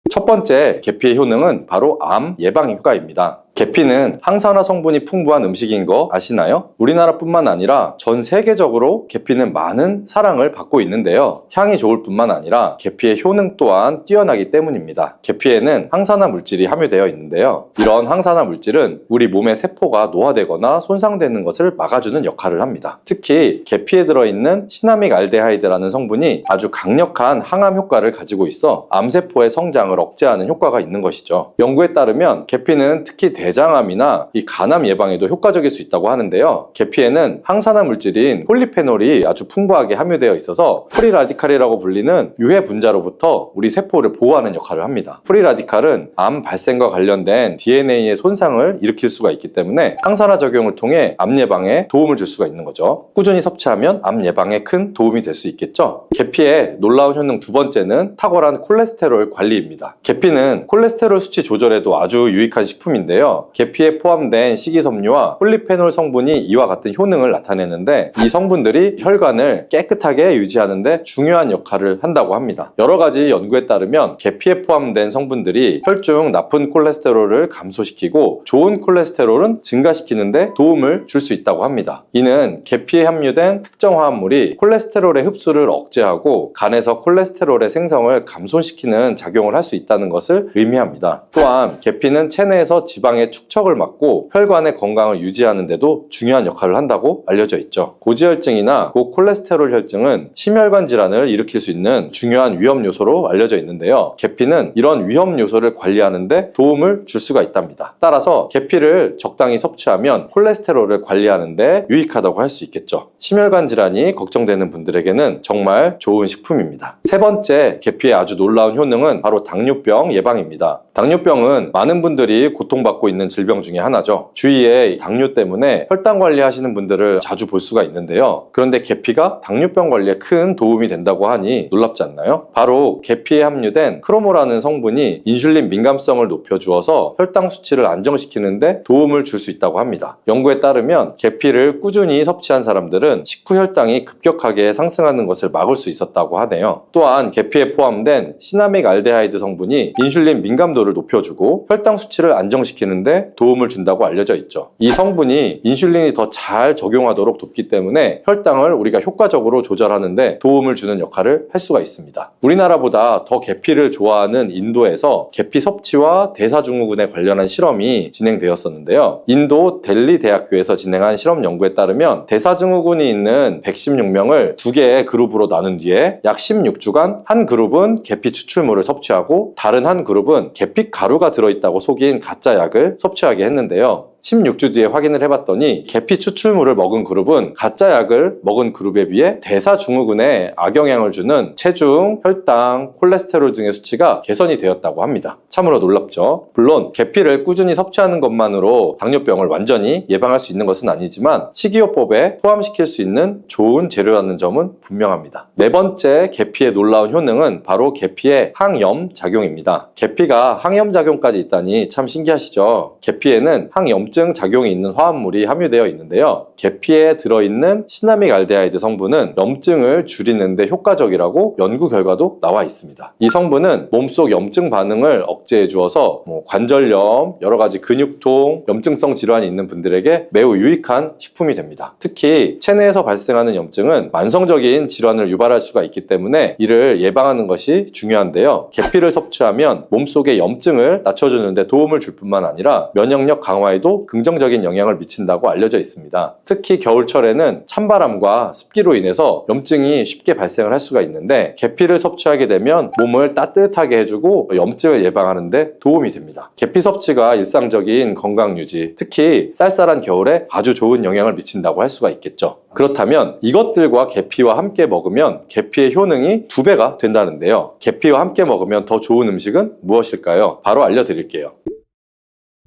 첫 번째 계피의 효능은 바로 암 예방 효과입니다. 계피는 항산화 성분이 풍부한 음식인 거 아시나요? 우리나라뿐만 아니라 전 세계적으로 계피는 많은 사랑을 받고 있는데요. 향이 좋을 뿐만 아니라 계피의 효능 또한 뛰어나기 때문입니다. 계피에는 항산화 물질이 함유되어 있는데요. 이런 항산화 물질은 우리 몸의 세포가 노화되거나 손상되는 것을 막아주는 역할을 합니다. 특히 계피에 들어있는 시나믹 알데하이드라는 성분이 아주 강력한 항암 효과를 가지고 있어 암세포의 성장을 억제하는 효과가 있는 것이죠. 연구에 따르면 계피는 특히 대장암이나 이 간암 예방에도 효과적일 수 있다고 하는데요. 계피에는 항산화 물질인 폴리페놀이 아주 풍부하게 함유되어 있어서 프리라디칼이라고 불리는 유해 분자로부터 우리 세포를 보호하는 역할을 합니다. 프리라디칼은 암 발생과 관련된 DNA의 손상을 일으킬 수가 있기 때문에 항산화 적용을 통해 암 예방에 도움을 줄 수가 있는 거죠. 꾸준히 섭취하면 암 예방에 큰 도움이 될 수 있겠죠. 계피의 놀라운 효능 두 번째는 탁월한 콜레스테롤 관리입니다. 계피는 콜레스테롤 수치 조절에도 아주 유익한 식품인데요. 계피에 포함된 식이섬유와 폴리페놀 성분이 이와 같은 효능을 나타내는데 이 성분들이 혈관을 깨끗하게 유지하는데 중요한 역할을 한다고 합니다. 여러 가지 연구에 따르면 계피에 포함된 성분들이 혈중 나쁜 콜레스테롤을 감소시키고 좋은 콜레스테롤은 증가시키는데 도움을 줄 수 있다고 합니다. 이는 계피에 함유된 특정 화합물이 콜레스테롤의 흡수를 억제하고 간에서 콜레스테롤의 생성을 감소시키는 작용을 할 수 있다는 것을 의미합니다. 또한 계피는 체내에서 지방의 축적을 막고 혈관의 건강을 유지하는 데도 중요한 역할을 한다고 알려져 있죠. 고지혈증이나 고콜레스테롤 혈증은 심혈관 질환을 일으킬 수 있는 중요한 위험 요소로 알려져 있는데요. 계피는 이런 위험 요소를 관리하는 데 도움을 줄 수가 있답니다. 따라서 계피를 적당히 섭취하면 콜레스테롤을 관리하는 데 유익하다고 할 수 있겠죠. 심혈관 질환이 걱정되는 분들에게는 정말 좋은 식품입니다. 세 번째 계피의 아주 놀라운 효능은 바로 당뇨병 예방입니다. 당뇨병은 많은 분들이 고통받고 있는 질병 중에 하나죠. 주위에 당뇨 때문에 혈당 관리하시는 분들을 자주 볼 수가 있는데요. 그런데 계피가 당뇨병 관리에 큰 도움이 된다고 하니 놀랍지 않나요? 바로 계피에 함유된 크로모라는 성분이 인슐린 민감성을 높여주어서 혈당 수치를 안정시키는데 도움을 줄 수 있다고 합니다. 연구에 따르면 계피를 꾸준히 섭취한 사람들은 식후 혈당이 급격하게 상승하는 것을 막을 수 있었다고 하네요. 또한 계피에 포함된 시나믹 알데하이드 성분이 인슐린 민감도를 높여주고 혈당 수치를 안정시키는 주는데 도움을 준다고 알려져 있죠. 이 성분이 인슐린이 더 잘 적용하도록 돕기 때문에 혈당을 우리가 효과적으로 조절하는데 도움을 주는 역할을 할 수가 있습니다. 우리나라보다 더 계피를 좋아하는 인도에서 계피 섭취와 대사증후군에 관련한 실험이 진행되었었는데요. 인도 델리 대학교에서 진행한 실험 연구에 따르면 대사증후군이 있는 116명을 두 개의 그룹으로 나눈 뒤에 약 16주간 한 그룹은 계피 추출물을 섭취하고 다른 한 그룹은 계피 가루가 들어있다고 속인 가짜 약을 섭취하게 했는데요. 16주 뒤에 확인을 해봤더니 계피 추출물을 먹은 그룹은 가짜 약을 먹은 그룹에 비해 대사증후군에 악영향을 주는 체중, 혈당, 콜레스테롤 등의 수치가 개선이 되었다고 합니다. 참으로 놀랍죠. 물론 계피를 꾸준히 섭취하는 것만으로 당뇨병을 완전히 예방할 수 있는 것은 아니지만 식이요법에 포함시킬 수 있는 좋은 재료라는 점은 분명합니다. 네 번째 계피의 놀라운 효능은 바로 계피의 항염 작용입니다. 계피가 항염 작용까지 있다니 참 신기하시죠? 계피에는 항염증 작용이 있는 화합물이 함유되어 있는데요. 계피에 들어있는 시나믹 알데하이드 성분은 염증을 줄이는 데 효과적이라고 연구 결과도 나와 있습니다. 이 성분은 몸속 염증 반응을 억제해 주어서 관절염, 여러 가지 근육통, 염증성 질환이 있는 분들에게 매우 유익한 식품이 됩니다. 특히 체내에서 발생하는 염증은 만성적인 질환을 유발할 수가 있기 때문에 이를 예방하는 것이 중요한데요. 계피를 섭취하면 몸속의 염증을 낮춰주는 데 도움을 줄 뿐만 아니라 면역력 강화에도 긍정적인 영향을 미친다고 알려져 있습니다. 특히 겨울철에는 찬바람과 습기로 인해서 염증이 쉽게 발생을 할 수가 있는데 계피를 섭취하게 되면 몸을 따뜻하게 해주고 염증을 예방하는 데 도움이 됩니다. 계피 섭취가 일상적인 건강 유지, 특히 쌀쌀한 겨울에 아주 좋은 영향을 미친다고 할 수가 있겠죠. 그렇다면 이것들과 계피와 함께 먹으면 계피의 효능이 2배가 된다는데요. 계피와 함께 먹으면 더 좋은 음식은 무엇일까요? 바로 알려드릴게요.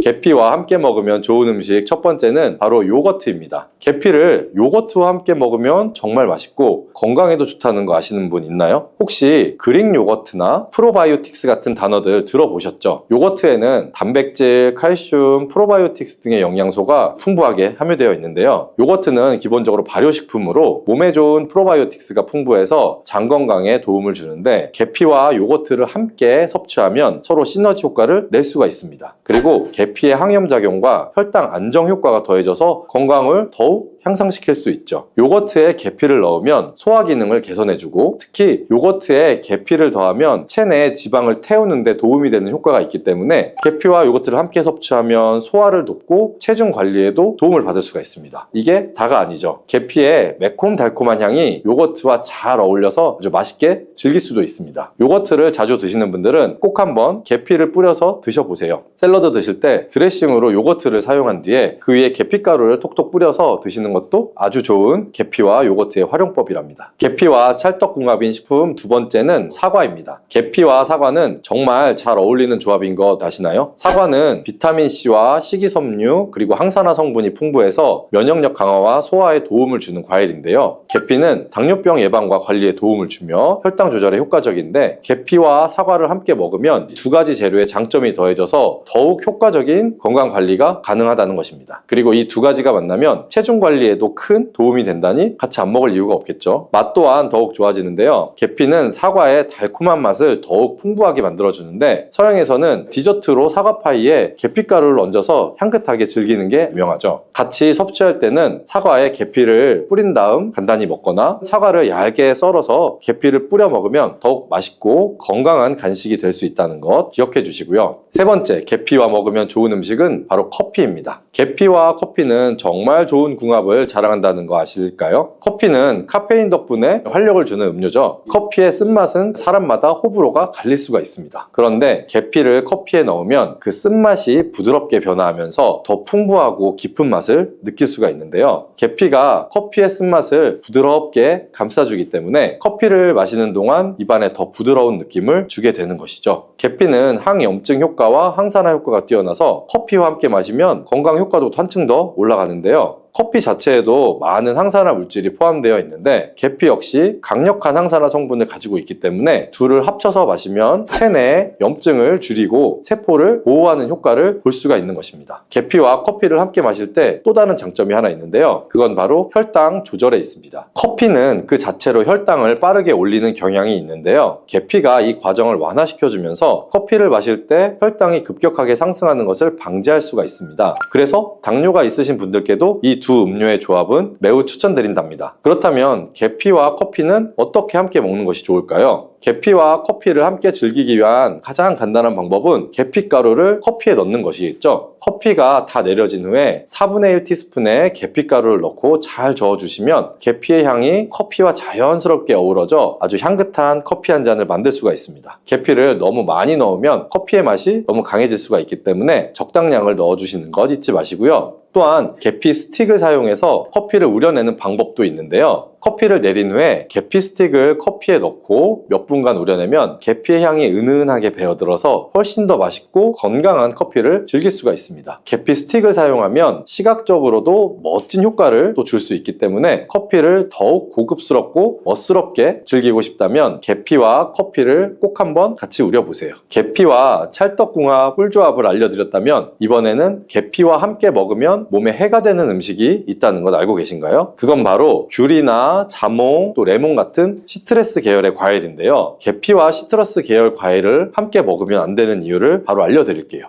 계피와 함께 먹으면 좋은 음식 첫 번째는 바로 요거트입니다. 계피를 요거트와 함께 먹으면 정말 맛있고 건강에도 좋다는 거 아시는 분 있나요? 혹시 그릭 요거트나 프로바이오틱스 같은 단어들 들어보셨죠? 요거트에는 단백질, 칼슘, 프로바이오틱스 등의 영양소가 풍부하게 함유되어 있는데요. 요거트는 기본적으로 발효식품으로 몸에 좋은 프로바이오틱스가 풍부해서 장 건강에 도움을 주는데 계피와 요거트를 함께 섭취하면 서로 시너지 효과를 낼 수가 있습니다. 그리고 계피의 항염작용과 혈당 안정 효과가 더해져서 건강을 더욱 향상시킬 수 있죠. 요거트에 계피를 넣으면 소화 기능을 개선해주고 특히 요거트에 계피를 더하면 체내에 지방을 태우는 데 도움이 되는 효과가 있기 때문에 계피와 요거트를 함께 섭취하면 소화를 돕고 체중 관리에도 도움을 받을 수가 있습니다. 이게 다가 아니죠. 계피의 매콤달콤한 향이 요거트와 잘 어울려서 아주 맛있게 즐길 수도 있습니다. 요거트를 자주 드시는 분들은 꼭 한번 계피를 뿌려서 드셔보세요. 샐러드 드실 때 드레싱으로 요거트를 사용한 뒤에 그 위에 계피가루를 톡톡 뿌려서 드시는 것도 아주 좋은 계피와 요거트의 활용법이랍니다. 계피와 찰떡궁합인 식품 두 번째는 사과입니다. 계피와 사과는 정말 잘 어울리는 조합인 것 아시나요? 사과는 비타민C와 식이섬유 그리고 항산화 성분이 풍부해서 면역력 강화와 소화에 도움을 주는 과일인데요. 계피는 당뇨병 예방과 관리에 도움을 주며 혈당 조절에 효과적인데 계피와 사과를 함께 먹으면 두 가지 재료의 장점이 더해져서 더욱 효과적인 건강 관리가 가능하다는 것입니다. 그리고 이 두 가지가 만나면 체중 관리에도 큰 도움이 된다니 같이 안 먹을 이유가 없겠죠. 맛 또한 더욱 좋아지는데요. 계피는 사과의 달콤한 맛을 더욱 풍부하게 만들어주는데 서양에서는 디저트로 사과파이에 계피가루를 얹어서 향긋하게 즐기는 게 유명하죠. 같이 섭취할 때는 사과에 계피를 뿌린 다음 간단히 먹거나 사과를 얇게 썰어서 계피를 뿌려 먹으면 더욱 맛있고 건강한 간식이 될 수 있다는 것 기억해 주시고요. 세 번째, 계피와 먹으면 좋은 음식은 바로 커피입니다. 계피와 커피는 정말 좋은 궁합을 자랑한다는 거 아실까요? 커피는 카페인 덕분에 활력을 주는 음료죠. 커피의 쓴맛은 사람마다 호불호가 갈릴 수가 있습니다. 그런데 계피를 커피에 넣으면 그 쓴맛이 부드럽게 변화하면서 더 풍부하고 깊은 맛을 느낄 수가 있는데요. 계피가 커피의 쓴맛을 부드럽게 감싸주기 때문에 커피를 마시는 동안 입안에 더 부드러운 느낌을 주게 되는 것이죠. 계피는 항염증 효과와 항산화 효과가 뛰어나서 커피와 함께 마시면 건강 효과도 한층 더 올라가는데요. 커피 자체에도 많은 항산화 물질이 포함되어 있는데 계피 역시 강력한 항산화 성분을 가지고 있기 때문에 둘을 합쳐서 마시면 체내의 염증을 줄이고 세포를 보호하는 효과를 볼 수가 있는 것입니다. 계피와 커피를 함께 마실 때 또 다른 장점이 하나 있는데요. 그건 바로 혈당 조절에 있습니다. 커피는 그 자체로 혈당을 빠르게 올리는 경향이 있는데요. 계피가 이 과정을 완화시켜주면서 커피를 마실 때 혈당이 급격하게 상승하는 것을 방지할 수가 있습니다. 그래서 당뇨가 있으신 분들께도 이 두 음료의 조합은 매우 추천드린답니다. 그렇다면 계피와 커피는 어떻게 함께 먹는 것이 좋을까요? 계피와 커피를 함께 즐기기 위한 가장 간단한 방법은 계피가루를 커피에 넣는 것이겠죠. 커피가 다 내려진 후에 4분의 1티스푼의 계피가루를 넣고 잘 저어주시면 계피의 향이 커피와 자연스럽게 어우러져 아주 향긋한 커피 한 잔을 만들 수가 있습니다. 계피를 너무 많이 넣으면 커피의 맛이 너무 강해질 수가 있기 때문에 적당량을 넣어주시는 것 잊지 마시고요. 또한 계피 스틱을 사용해서 커피를 우려내는 방법도 있는데요. 커피를 내린 후에 계피 스틱을 커피에 넣고 몇 분간 우려내면 계피의 향이 은은하게 배어들어서 훨씬 더 맛있고 건강한 커피를 즐길 수가 있습니다. 계피 스틱을 사용하면 시각적으로도 멋진 효과를 또 줄 수 있기 때문에 커피를 더욱 고급스럽고 멋스럽게 즐기고 싶다면 계피와 커피를 꼭 한번 같이 우려보세요. 계피와 찰떡궁합 꿀조합을 알려드렸다면 이번에는 계피와 함께 먹으면 몸에 해가 되는 음식이 있다는 것 알고 계신가요? 그건 바로 귤이나 자몽, 또 레몬 같은 시트러스 계열의 과일인데요. 계피와 시트러스 계열 과일을 함께 먹으면 안 되는 이유를 바로 알려드릴게요.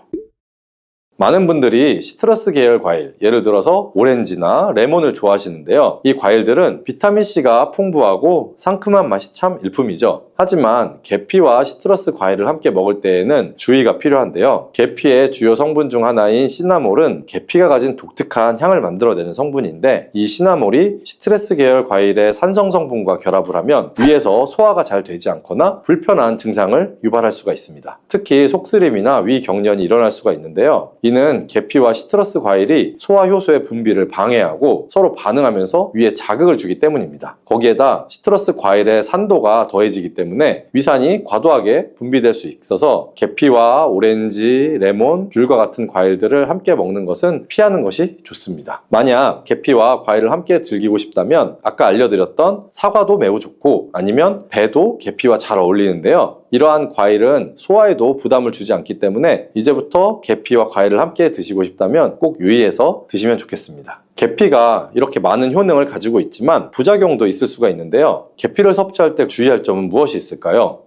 많은 분들이 시트러스 계열 과일, 예를 들어서 오렌지나 레몬을 좋아하시는데요. 이 과일들은 비타민C가 풍부하고 상큼한 맛이 참 일품이죠. 하지만 계피와 시트러스 과일을 함께 먹을 때에는 주의가 필요한데요. 계피의 주요 성분 중 하나인 시나몰은 계피가 가진 독특한 향을 만들어내는 성분인데 이 시나몰이 시트러스 계열 과일의 산성 성분과 결합을 하면 위에서 소화가 잘 되지 않거나 불편한 증상을 유발할 수가 있습니다. 특히 속쓰림이나 위 경련이 일어날 수가 있는데요. 이는 계피와 시트러스 과일이 소화 효소의 분비를 방해하고 서로 반응하면서 위에 자극을 주기 때문입니다. 거기에다 시트러스 과일의 산도가 더해지기 때문에 위산이 과도하게 분비될 수 있어서 계피와 오렌지, 레몬, 귤과 같은 과일들을 함께 먹는 것은 피하는 것이 좋습니다. 만약 계피와 과일을 함께 즐기고 싶다면 아까 알려드렸던 사과도 매우 좋고 아니면 배도 계피와 잘 어울리는데요. 이러한 과일은 소화에도 부담을 주지 않기 때문에 이제부터 계피와 과일을 함께 드시고 싶다면 꼭 유의해서 드시면 좋겠습니다. 계피가 이렇게 많은 효능을 가지고 있지만 부작용도 있을 수가 있는데요. 계피를 섭취할 때 주의할 점은 무엇이 있을까요?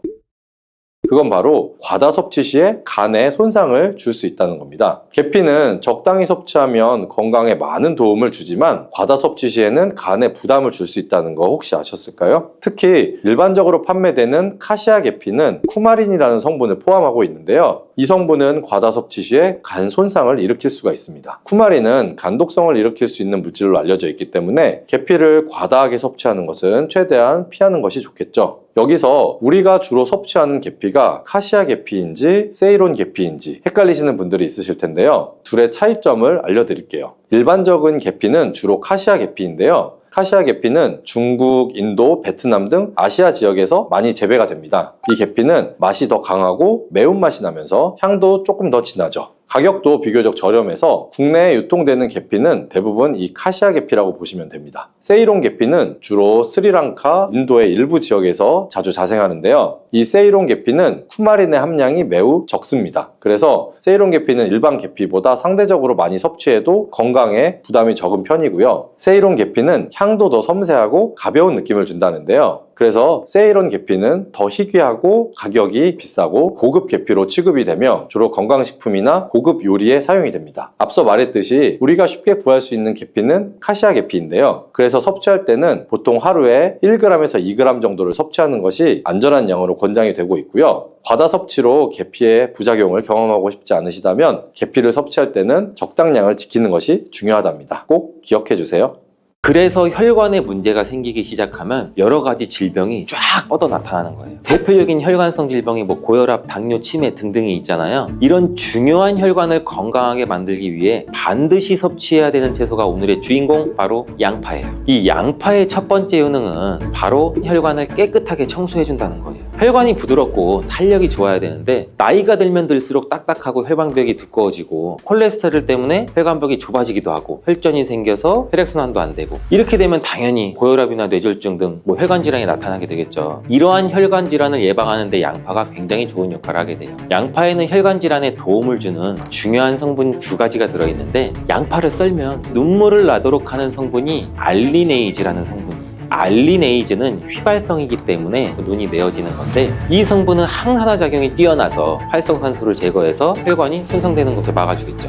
그건 바로 과다 섭취 시에 간에 손상을 줄 수 있다는 겁니다. 계피는 적당히 섭취하면 건강에 많은 도움을 주지만 과다 섭취 시에는 간에 부담을 줄 수 있다는 거 혹시 아셨을까요? 특히 일반적으로 판매되는 카시아 계피는 쿠마린이라는 성분을 포함하고 있는데요. 이 성분은 과다 섭취 시에 간 손상을 일으킬 수가 있습니다. 쿠마린은 간독성을 일으킬 수 있는 물질로 알려져 있기 때문에 계피를 과다하게 섭취하는 것은 최대한 피하는 것이 좋겠죠. 여기서 우리가 주로 섭취하는 계피가 카시아 계피인지 세이론 계피인지 헷갈리시는 분들이 있으실 텐데요. 둘의 차이점을 알려드릴게요. 일반적인 계피는 주로 카시아 계피인데요. 카시아 계피는 중국, 인도, 베트남 등 아시아 지역에서 많이 재배가 됩니다. 이 계피는 맛이 더 강하고 매운맛이 나면서 향도 조금 더 진하죠. 가격도 비교적 저렴해서 국내에 유통되는 계피는 대부분 이 카시아 계피라고 보시면 됩니다. 세이론 계피는 주로 스리랑카, 인도의 일부 지역에서 자주 자생하는데요. 이 세이론 계피는 쿠마린의 함량이 매우 적습니다. 그래서 세이론 계피는 일반 계피보다 상대적으로 많이 섭취해도 건강에 부담이 적은 편이고요. 세이론 계피는 향도 더 섬세하고 가벼운 느낌을 준다는데요. 그래서 세이론 계피는 더 희귀하고 가격이 비싸고 고급 계피로 취급이 되며 주로 건강식품이나 고급 요리에 사용이 됩니다. 앞서 말했듯이 우리가 쉽게 구할 수 있는 계피는 카시아 계피인데요. 그래서 섭취할 때는 보통 하루에 1g에서 2g 정도를 섭취하는 것이 안전한 양으로 권장이 되고 있고요. 과다 섭취로 계피의 부작용을 경험하고 싶지 않으시다면 계피를 섭취할 때는 적당량을 지키는 것이 중요하답니다. 꼭 기억해 주세요. 그래서 혈관에 문제가 생기기 시작하면 여러 가지 질병이 쫙 뻗어 나타나는 거예요. 대표적인 혈관성 질병이 고혈압, 당뇨, 치매 등등이 있잖아요. 이런 중요한 혈관을 건강하게 만들기 위해 반드시 섭취해야 되는 채소가 오늘의 주인공 바로 양파예요. 이 양파의 첫 번째 효능은 바로 혈관을 깨끗하게 청소해 준다는 거예요. 혈관이 부드럽고 탄력이 좋아야 되는데 나이가 들면 들수록 딱딱하고 혈관벽이 두꺼워지고 콜레스테롤 때문에 혈관벽이 좁아지기도 하고 혈전이 생겨서 혈액순환도 안 되고 이렇게 되면 당연히 고혈압이나 뇌졸중 등 혈관 질환이 나타나게 되겠죠. 이러한 혈관 질환을 예방하는 데 양파가 굉장히 좋은 역할을 하게 돼요. 양파에는 혈관 질환에 도움을 주는 중요한 성분 두 가지가 들어있는데 양파를 썰면 눈물을 나도록 하는 성분이 알리네이즈라는 성분이에요. 알리네이즈는 휘발성이기 때문에 눈이 메어지는 건데 이 성분은 항산화 작용이 뛰어나서 활성산소를 제거해서 혈관이 손상되는 것을 막아주겠죠.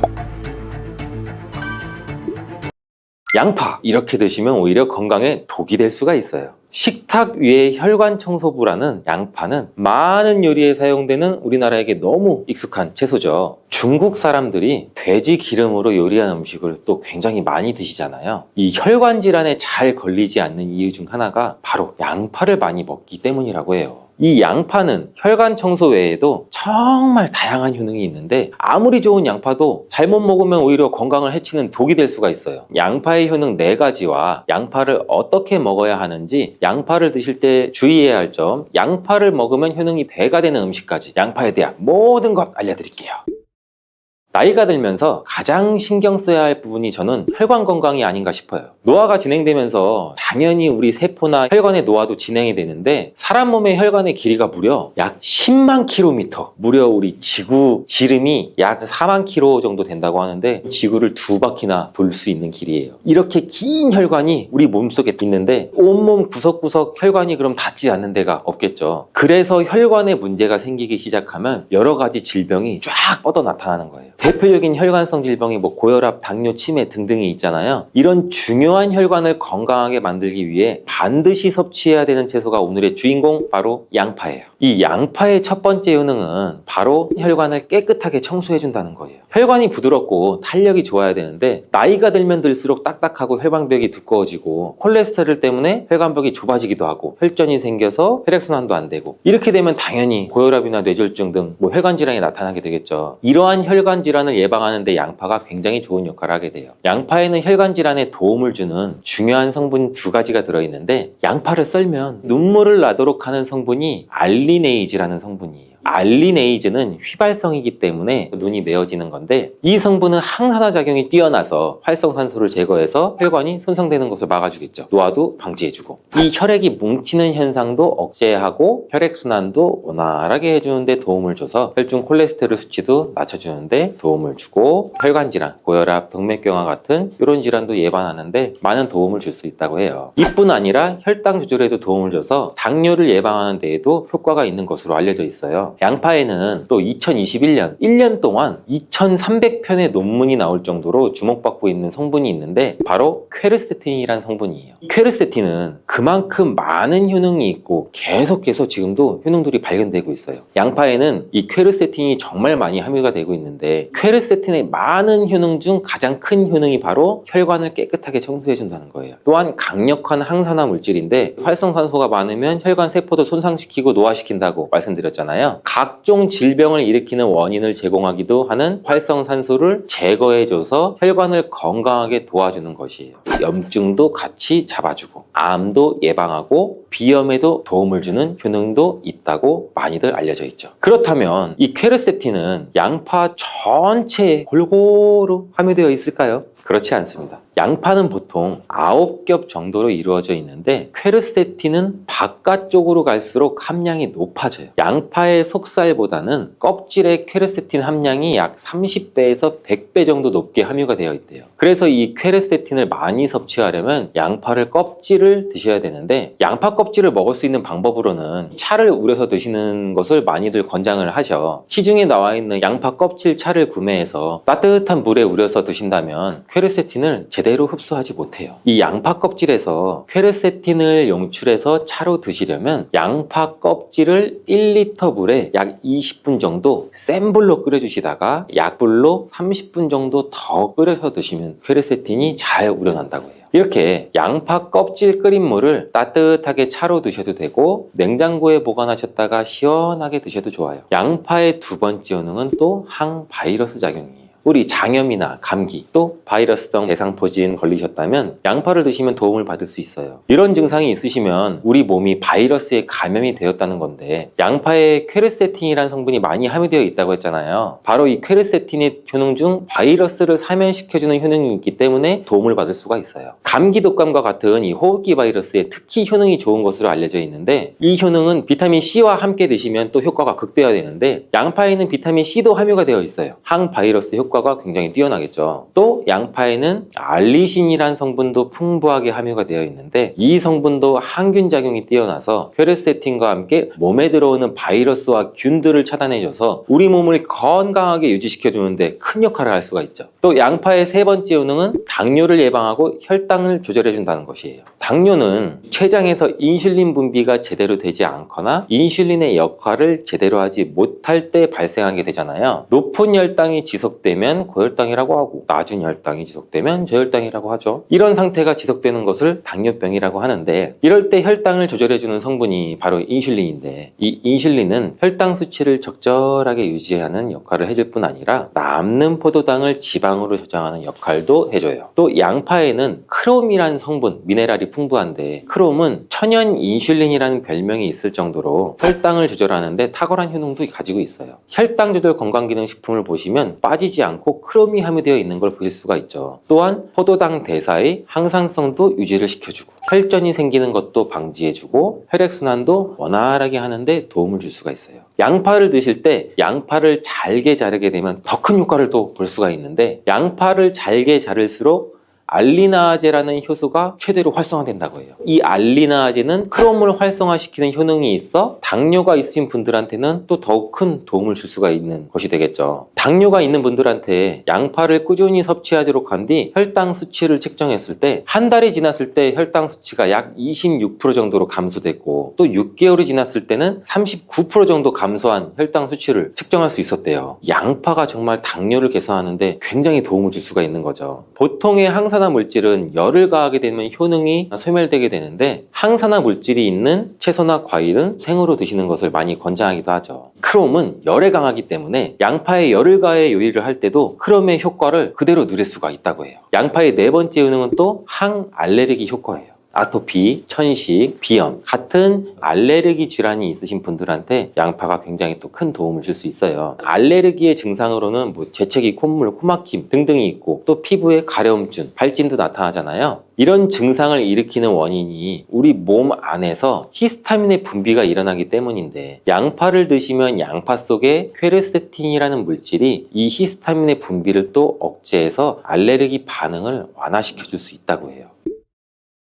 양파 이렇게 드시면 오히려 건강에 독이 될 수가 있어요. 식탁 위의 혈관 청소부라는 양파는 많은 요리에 사용되는 우리나라에게 너무 익숙한 채소죠. 중국 사람들이 돼지 기름으로 요리한 음식을 또 굉장히 많이 드시잖아요. 이 혈관 질환에 잘 걸리지 않는 이유 중 하나가 바로 양파를 많이 먹기 때문이라고 해요. 이 양파는 혈관 청소 외에도 정말 다양한 효능이 있는데 아무리 좋은 양파도 잘못 먹으면 오히려 건강을 해치는 독이 될 수가 있어요. 양파의 효능 4가지와 양파를 어떻게 먹어야 하는지, 양파를 드실 때 주의해야 할 점, 양파를 먹으면 효능이 배가 되는 음식까지 양파에 대한 모든 것 알려드릴게요. 나이가 들면서 가장 신경 써야 할 부분이 저는 혈관 건강이 아닌가 싶어요. 노화가 진행되면서 당연히 우리 세포나 혈관의 노화도 진행이 되는데 사람 몸의 혈관의 길이가 무려 약 10만 킬로미터, 무려 우리 지구 지름이 약 4만 킬로 정도 된다고 하는데 지구를 2바퀴나 돌 수 있는 길이에요. 이렇게 긴 혈관이 우리 몸속에 있는데 온몸 구석구석 혈관이 그럼 닿지 않는 데가 없겠죠. 그래서 혈관에 문제가 생기기 시작하면 여러 가지 질병이 쫙 뻗어 나타나는 거예요. 대표적인 혈관성 질병이 고혈압, 당뇨, 치매 등등이 있잖아요. 이런 중요한 혈관을 건강하게 만들기 위해 반드시 섭취해야 되는 채소가 오늘의 주인공, 바로 양파예요. 이 양파의 첫 번째 효능은 바로 혈관을 깨끗하게 청소해준다는 거예요. 혈관이 부드럽고 탄력이 좋아야 되는데 나이가 들면 들수록 딱딱하고 혈관벽이 두꺼워지고 콜레스테롤 때문에 혈관벽이 좁아지기도 하고 혈전이 생겨서 혈액순환도 안 되고 이렇게 되면 당연히 고혈압이나 뇌졸중 등 혈관 질환이 나타나게 되겠죠. 이러한 혈관 질환을 예방하는 데 양파가 굉장히 좋은 역할을 하게 돼요. 양파에는 혈관 질환에 도움을 주는 중요한 성분 2가지가 들어있는데 양파를 썰면 눈물을 나도록 하는 성분이 알리네이즈라는 성분이에요. 알리네이즈는 휘발성이기 때문에 눈이 메어지는 건데 이 성분은 항산화 작용이 뛰어나서 활성산소를 제거해서 혈관이 손상되는 것을 막아주겠죠. 노화도 방지해주고 이 혈액이 뭉치는 현상도 억제하고 혈액순환도 원활하게 해주는데 도움을 줘서 혈중 콜레스테롤 수치도 낮춰주는데 도움을 주고 혈관질환, 고혈압, 동맥경화 같은 이런 질환도 예방하는데 많은 도움을 줄 수 있다고 해요. 이뿐 아니라 혈당 조절에도 도움을 줘서 당뇨를 예방하는 데에도 효과가 있는 것으로 알려져 있어요. 양파에는 또 2021년 1년 동안 2300편의 논문이 나올 정도로 주목받고 있는 성분이 있는데 바로 퀘르세틴이라는 성분이에요. 퀘르세틴은 그만큼 많은 효능이 있고 계속해서 지금도 효능들이 발견되고 있어요. 양파에는 이 퀘르세틴이 정말 많이 함유가 되고 있는데 퀘르세틴의 많은 효능 중 가장 큰 효능이 바로 혈관을 깨끗하게 청소해준다는 거예요. 또한 강력한 항산화 물질인데 활성산소가 많으면 혈관 세포도 손상시키고 노화시킨다고 말씀드렸잖아요. 각종 질병을 일으키는 원인을 제공하기도 하는 활성산소를 제거해줘서 혈관을 건강하게 도와주는 것이에요. 염증도 같이 잡아주고 암도 예방하고 비염에도 도움을 주는 효능도 있다고 많이들 알려져 있죠. 그렇다면 이 퀘르세틴은 양파 전체에 골고루 함유되어 있을까요? 그렇지 않습니다. 양파는 보통 9겹 정도로 이루어져 있는데 퀘르세틴은 바깥쪽으로 갈수록 함량이 높아져요. 양파의 속살보다는 껍질의 퀘르세틴 함량이 약 30배에서 100배 정도 높게 함유가 되어 있대요. 그래서 이 퀘르세틴을 많이 섭취하려면 양파를 껍질을 드셔야 되는데 양파 껍질을 먹을 수 있는 방법으로는 차를 우려서 드시는 것을 많이들 권장을 하셔. 시중에 나와 있는 양파 껍질 차를 구매해서 따뜻한 물에 우려서 드신다면 퀘르세틴을 제대로 흡수하지 못해요. 이 양파 껍질에서 퀘르세틴을 용출해서 차로 드시려면 양파 껍질을 1리터 물에 약 20분 정도 센 불로 끓여주시다가 약불로 30분 정도 더 끓여서 드시면 퀘르세틴이 잘 우려난다고 해요. 이렇게 양파 껍질 끓인 물을 따뜻하게 차로 드셔도 되고 냉장고에 보관하셨다가 시원하게 드셔도 좋아요. 양파의 두 번째 효능은 또 항바이러스 작용이에요. 우리 장염이나 감기 또 바이러스성 대상포진 걸리셨다면 양파를 드시면 도움을 받을 수 있어요. 이런 증상이 있으시면 우리 몸이 바이러스에 감염이 되었다는 건데, 양파에 퀘르세틴이라는 성분이 많이 함유되어 있다고 했잖아요. 바로 이 퀘르세틴의 효능 중 바이러스를 사면시켜주는 효능이 있기 때문에 도움을 받을 수가 있어요. 감기 독감과 같은 이 호흡기 바이러스에 특히 효능이 좋은 것으로 알려져 있는데, 이 효능은 비타민 C와 함께 드시면 또 효과가 극대화되는데, 양파에는 비타민 C도 함유가 되어 있어요. 항바이러스 효과가 굉장히 뛰어나겠죠. 또 양파에는 알리신이라는 성분도 풍부하게 함유가 되어 있는데, 이 성분도 항균 작용이 뛰어나서 퀘르세틴과 함께 몸에 들어오는 바이러스와 균들을 차단해줘서 우리 몸을 건강하게 유지시켜주는데 큰 역할을 할 수가 있죠. 또 양파의 세 번째 효능은 당뇨를 예방하고 혈당을 조절해준다는 것이에요. 당뇨는 췌장에서 인슐린 분비가 제대로 되지 않거나 인슐린의 역할을 제대로 하지 못할 때 발생하게 되잖아요. 높은 혈당이 지속되면 고혈당이라고 하고, 낮은 혈당이 지속되면 저혈당이라고 하죠. 이런 상태가 지속되는 것을 당뇨병이라고 하는데, 이럴 때 혈당을 조절해주는 성분이 바로 인슐린인데, 이 인슐린은 혈당 수치를 적절하게 유지하는 역할을 해줄 뿐 아니라 남는 포도당을 지방으로 저장하는 역할도 해줘요. 또 양파에는 크롬이라는 성분, 미네랄이 풍부한데, 크롬은 천연 인슐린이라는 별명이 있을 정도로 혈당을 조절하는데 탁월한 효능도 가지고 있어요. 혈당 조절 건강기능식품을 보시면 빠지지 않고 크롬이 함유되어 있는 걸 보실 수가 있죠. 또한 포도당 대사의 항상성도 유지를 시켜주고, 혈전이 생기는 것도 방지해주고, 혈액순환도 원활하게 하는데 도움을 줄 수가 있어요. 양파를 드실 때 양파를 잘게 자르게 되면 더 큰 효과를 또 볼 수가 있는데, 양파를 잘게 자를수록 알리나아제라는 효소가 최대로 활성화된다고 해요. 이 알리나아제는 크롬을 활성화시키는 효능이 있어 당뇨가 있으신 분들한테는 또 더욱 큰 도움을 줄 수가 있는 것이 되겠죠. 당뇨가 있는 분들한테 양파를 꾸준히 섭취하도록 한 뒤 혈당 수치를 측정했을 때, 한 달이 지났을 때 혈당 수치가 약 26% 정도로 감소됐고, 또 6개월이 지났을 때는 39% 정도 감소한 혈당 수치를 측정할 수 있었대요. 양파가 정말 당뇨를 개선하는데 굉장히 도움을 줄 수가 있는 거죠. 보통의 항산화 물질은 열을 가하게 되면 효능이 소멸되게 되는데, 항산화 물질이 있는 채소나 과일은 생으로 드시는 것을 많이 권장하기도 하죠. 크롬은 열에 강하기 때문에 양파에 열을 가해 요리를 할 때도 크롬의 효과를 그대로 누릴 수가 있다고 해요. 양파의 네 번째 효능은 또 항알레르기 효과예요. 아토피, 천식, 비염 같은 알레르기 질환이 있으신 분들한테 양파가 굉장히 또 큰 도움을 줄 수 있어요. 알레르기의 증상으로는 재채기, 콧물, 코막힘 등등이 있고, 또 피부에 가려움증, 발진도 나타나잖아요. 이런 증상을 일으키는 원인이 우리 몸 안에서 히스타민의 분비가 일어나기 때문인데, 양파를 드시면 양파 속에 퀘르세틴이라는 물질이 이 히스타민의 분비를 또 억제해서 알레르기 반응을 완화시켜 줄 수 있다고 해요.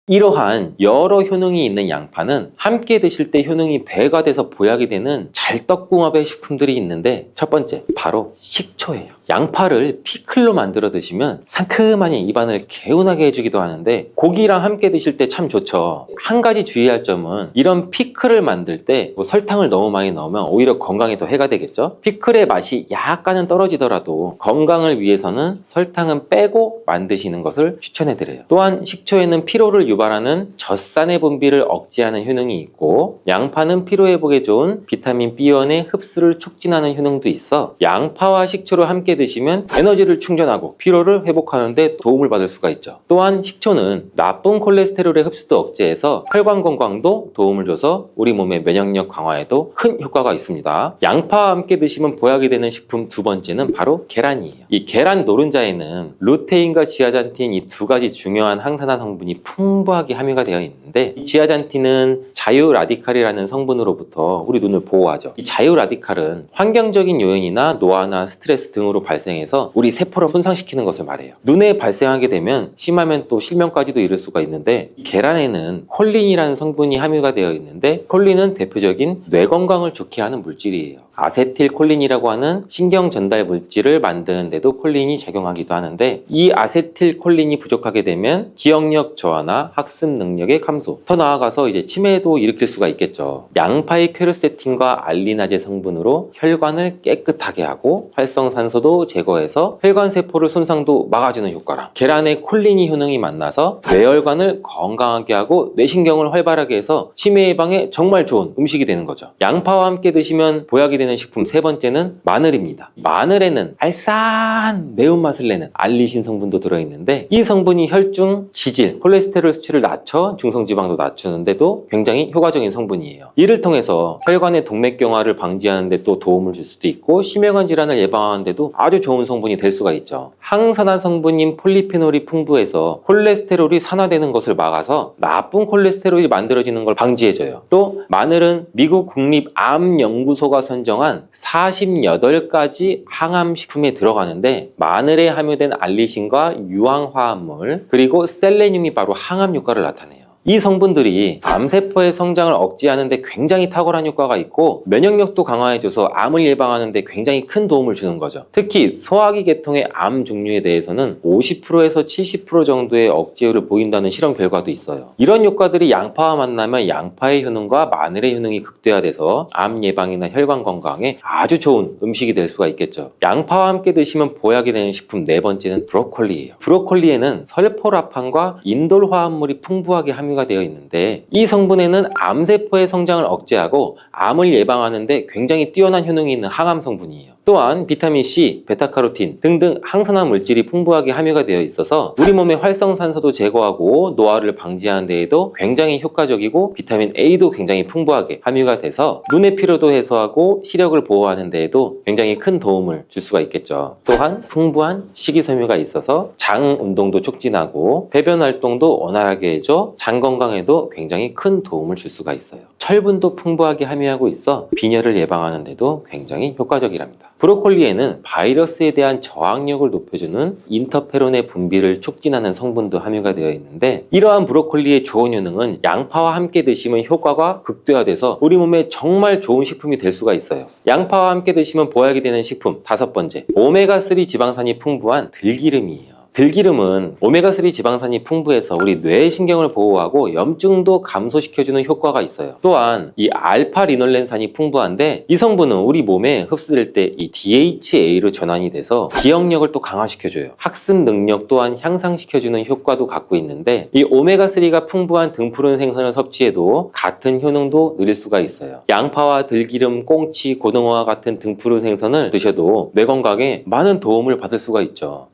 이러한 여러 효능이 있는 양파는 함께 드실 때 효능이 배가 돼서 보약이 되는 잘떡궁합의 식품들이 있는데, 첫 번째 바로 식초예요. 양파를 피클로 만들어 드시면 상큼하니 입안을 개운하게 해주기도 하는데, 고기랑 함께 드실 때 참 좋죠. 한 가지 주의할 점은, 이런 피클을 만들 때 설탕을 너무 많이 넣으면 오히려 건강에 더 해가 되겠죠. 피클의 맛이 약간은 떨어지더라도 건강을 위해서는 설탕은 빼고 만드시는 것을 추천해 드려요. 또한 식초에는 피로를 유발하는 젖산의 분비를 억제하는 효능이 있고, 양파는 피로 회복에 좋은 비타민 B1의 흡수를 촉진하는 효능도 있어 양파와 식초를 함께 드시면 에너지를 충전하고 피로를 회복하는 데 도움을 받을 수가 있죠. 또한 식초는 나쁜 콜레스테롤의 흡수도 억제해서 혈관 건강도 도움을 줘서 우리 몸의 면역력 강화에도 큰 효과가 있습니다. 양파와 함께 드시면 보약이 되는 식품 두 번째는 바로 계란이에요. 이 계란 노른자에는 루테인과 지아잔틴 이 두 가지 중요한 항산화 성분이 풍부하게 함유가 되어 있는데, 이 지아잔틴은 자유라디칼이라는 성분으로부터 우리 눈을 보호하죠. 이 자유라디칼은 환경적인 요인이나 노화나 스트레스 등으로 발생해서 우리 세포를 손상시키는 것을 말해요. 눈에 발생하게 되면 심하면 또 실명까지도 이를 수가 있는데, 계란에는 콜린이라는 성분이 함유가 되어 있는데, 콜린은 대표적인 뇌 건강을 좋게 하는 물질이에요. 아세틸콜린이라고 하는 신경 전달 물질을 만드는데도 콜린이 작용하기도 하는데, 이 아세틸콜린이 부족하게 되면 기억력 저하나 학습 능력의 감소, 더 나아가서 이제 치매도 일으킬 수가 있겠죠. 양파의 퀘르세틴과 알리나제 성분으로 혈관을 깨끗하게 하고 활성산소도 제거해서 혈관 세포를 손상도 막아주는 효과랑 계란의 콜리니 효능이 만나서 뇌혈관을 건강하게 하고 뇌신경을 활발하게 해서 치매 예방에 정말 좋은 음식이 되는 거죠. 양파와 함께 드시면 보약이 되는 식품 세 번째는 마늘입니다. 마늘에는 알싸한 매운맛을 내는 알리신 성분도 들어있는데 이 성분이 혈중 지질, 콜레스테롤 수치를 낮춰 중성지방도 낮추는데도 굉장히 효과적인 성분이에요. 이를 통해서 혈관의 동맥경화를 방지하는 데 또 도움을 줄 수도 있고 심혈관 질환을 예방하는 데도 아주 좋은 성분이 될 수가 있죠. 항산화 성분인 폴리페놀이 풍부해서 콜레스테롤이 산화되는 것을 막아서 나쁜 콜레스테롤이 만들어지는 걸 방지해줘요. 또 마늘은 미국 국립암연구소가 선정한 48가지 항암식품에 들어가는데 마늘에 함유된 알리신과 유황화합물 그리고 셀레늄이 바로 항암 효과를 나타내요. 이 성분들이 암세포의 성장을 억제하는 데 굉장히 탁월한 효과가 있고 면역력도 강화해줘서 암을 예방하는 데 굉장히 큰 도움을 주는 거죠. 특히 소화기 계통의 암 종류에 대해서는 50%에서 70% 정도의 억제율을 보인다는 실험 결과도 있어요. 이런 효과들이 양파와 만나면 양파의 효능과 마늘의 효능이 극대화돼서 암 예방이나 혈관 건강에 아주 좋은 음식이 될 수가 있겠죠. 양파와 함께 드시면 보약이 되는 식품 네 번째는 브로콜리예요. 브로콜리에는 설포라판과 인돌 화합물이 풍부하게 함유가 되어 있는데 이 성분에는 암세포의 성장을 억제하고 암을 예방하는 데 굉장히 뛰어난 효능이 있는 항암 성분이에요. 또한 비타민C, 베타카로틴 등등 항산화 물질이 풍부하게 함유가 되어 있어서 우리 몸의 활성산소도 제거하고 노화를 방지하는 데에도 굉장히 효과적이고 비타민 A도 굉장히 풍부하게 함유가 돼서 눈의 피로도 해소하고 시력을 보호하는 데에도 굉장히 큰 도움을 줄 수가 있겠죠. 또한 풍부한 식이섬유가 있어서 장 운동도 촉진하고 배변 활동도 원활하게 해줘 장 건강에도 굉장히 큰 도움을 줄 수가 있어요. 철분도 풍부하게 함유하고 있어 빈혈을 예방하는 데도 굉장히 효과적이랍니다. 브로콜리에는 바이러스에 대한 저항력을 높여주는 인터페론의 분비를 촉진하는 성분도 함유가 되어 있는데 이러한 브로콜리의 좋은 효능은 양파와 함께 드시면 효과가 극대화돼서 우리 몸에 정말 좋은 식품이 될 수가 있어요. 양파와 함께 드시면 보약이 되는 식품 다섯 번째, 오메가3 지방산이 풍부한 들기름이에요. 들기름은 오메가3 지방산이 풍부해서 우리 뇌의 신경을 보호하고 염증도 감소시켜주는 효과가 있어요. 또한 이 알파리놀렌산이 풍부한데 이 성분은 우리 몸에 흡수될 때 이 DHA로 전환이 돼서 기억력을 또 강화시켜줘요. 학습 능력 또한 향상시켜주는 효과도 갖고 있는데 이 오메가3가 풍부한 등푸른 생선을 섭취해도 같은 효능도 누릴 수가 있어요. 양파와 들기름, 꽁치, 고등어와 같은 등푸른 생선을 드셔도 뇌 건강에 많은 도움을 받을 수가 있죠.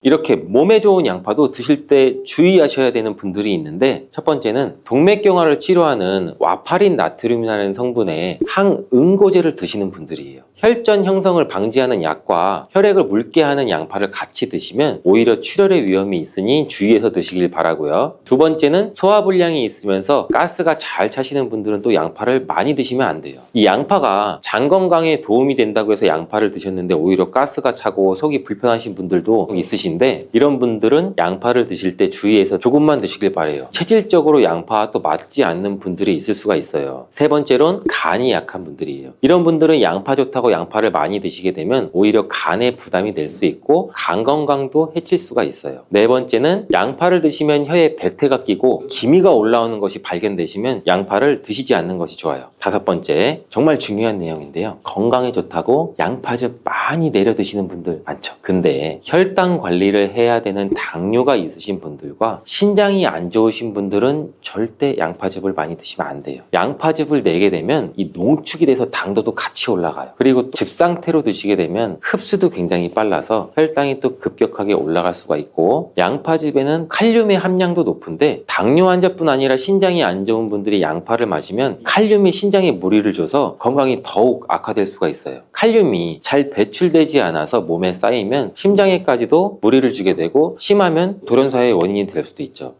이렇게 몸에 좋은 양파도 드실 때 주의하셔야 되는 분들이 있는데 첫 번째는 동맥경화를 치료하는 와파린 나트륨이라는 성분의 항응고제를 드시는 분들이에요. 혈전 형성을 방지하는 약과 혈액을 묽게 하는 양파를 같이 드시면 오히려 출혈의 위험이 있으니 주의해서 드시길 바라고요. 두 번째는 소화불량이 있으면서 가스가 잘 차시는 분들은 또 양파를 많이 드시면 안 돼요. 이 양파가 장 건강에 도움이 된다고 해서 양파를 드셨는데 오히려 가스가 차고 속이 불편하신 분들도 있으신데 이런 분들은 양파를 드실 때 주의해서 조금만 드시길 바래요. 체질적으로 양파와 또 맞지 않는 분들이 있을 수가 있어요. 세 번째로는 간이 약한 분들이에요. 이런 분들은 양파 좋다고 양파를 많이 드시게 되면 오히려 간에 부담이 될 수 있고 간 건강도 해칠 수가 있어요. 네 번째는 양파를 드시면 혀에 배태가 끼고 기미가 올라오는 것이 발견되시면 양파를 드시지 않는 것이 좋아요. 다섯 번째, 정말 중요한 내용인데요. 건강에 좋다고 양파즙 많이 내려 드시는 분들 많죠. 근데 혈당 관리를 해야 되는 당뇨가 있으신 분들과 신장이 안 좋으신 분들은 절대 양파즙을 많이 드시면 안 돼요. 양파즙을 내게 되면 이 농축이 돼서 당도도 같이 올라가요. 그리고 또 즙 상태로 드시게 되면 흡수도 굉장히 빨라서 혈당이 또 급격하게 올라갈 수가 있고 양파즙에는 칼륨의 함량도 높은데 당뇨 환자뿐 아니라 신장이 안 좋은 분들이 양파를 마시면 칼륨이 신장에 무리를 줘서 건강이 더욱 악화될 수가 있어요. 칼륨이 잘 배출되지 않아서 몸에 쌓이면 심장에까지도 무리를 주게 되고 심하면 돌연사의 원인이 될 수도 있죠.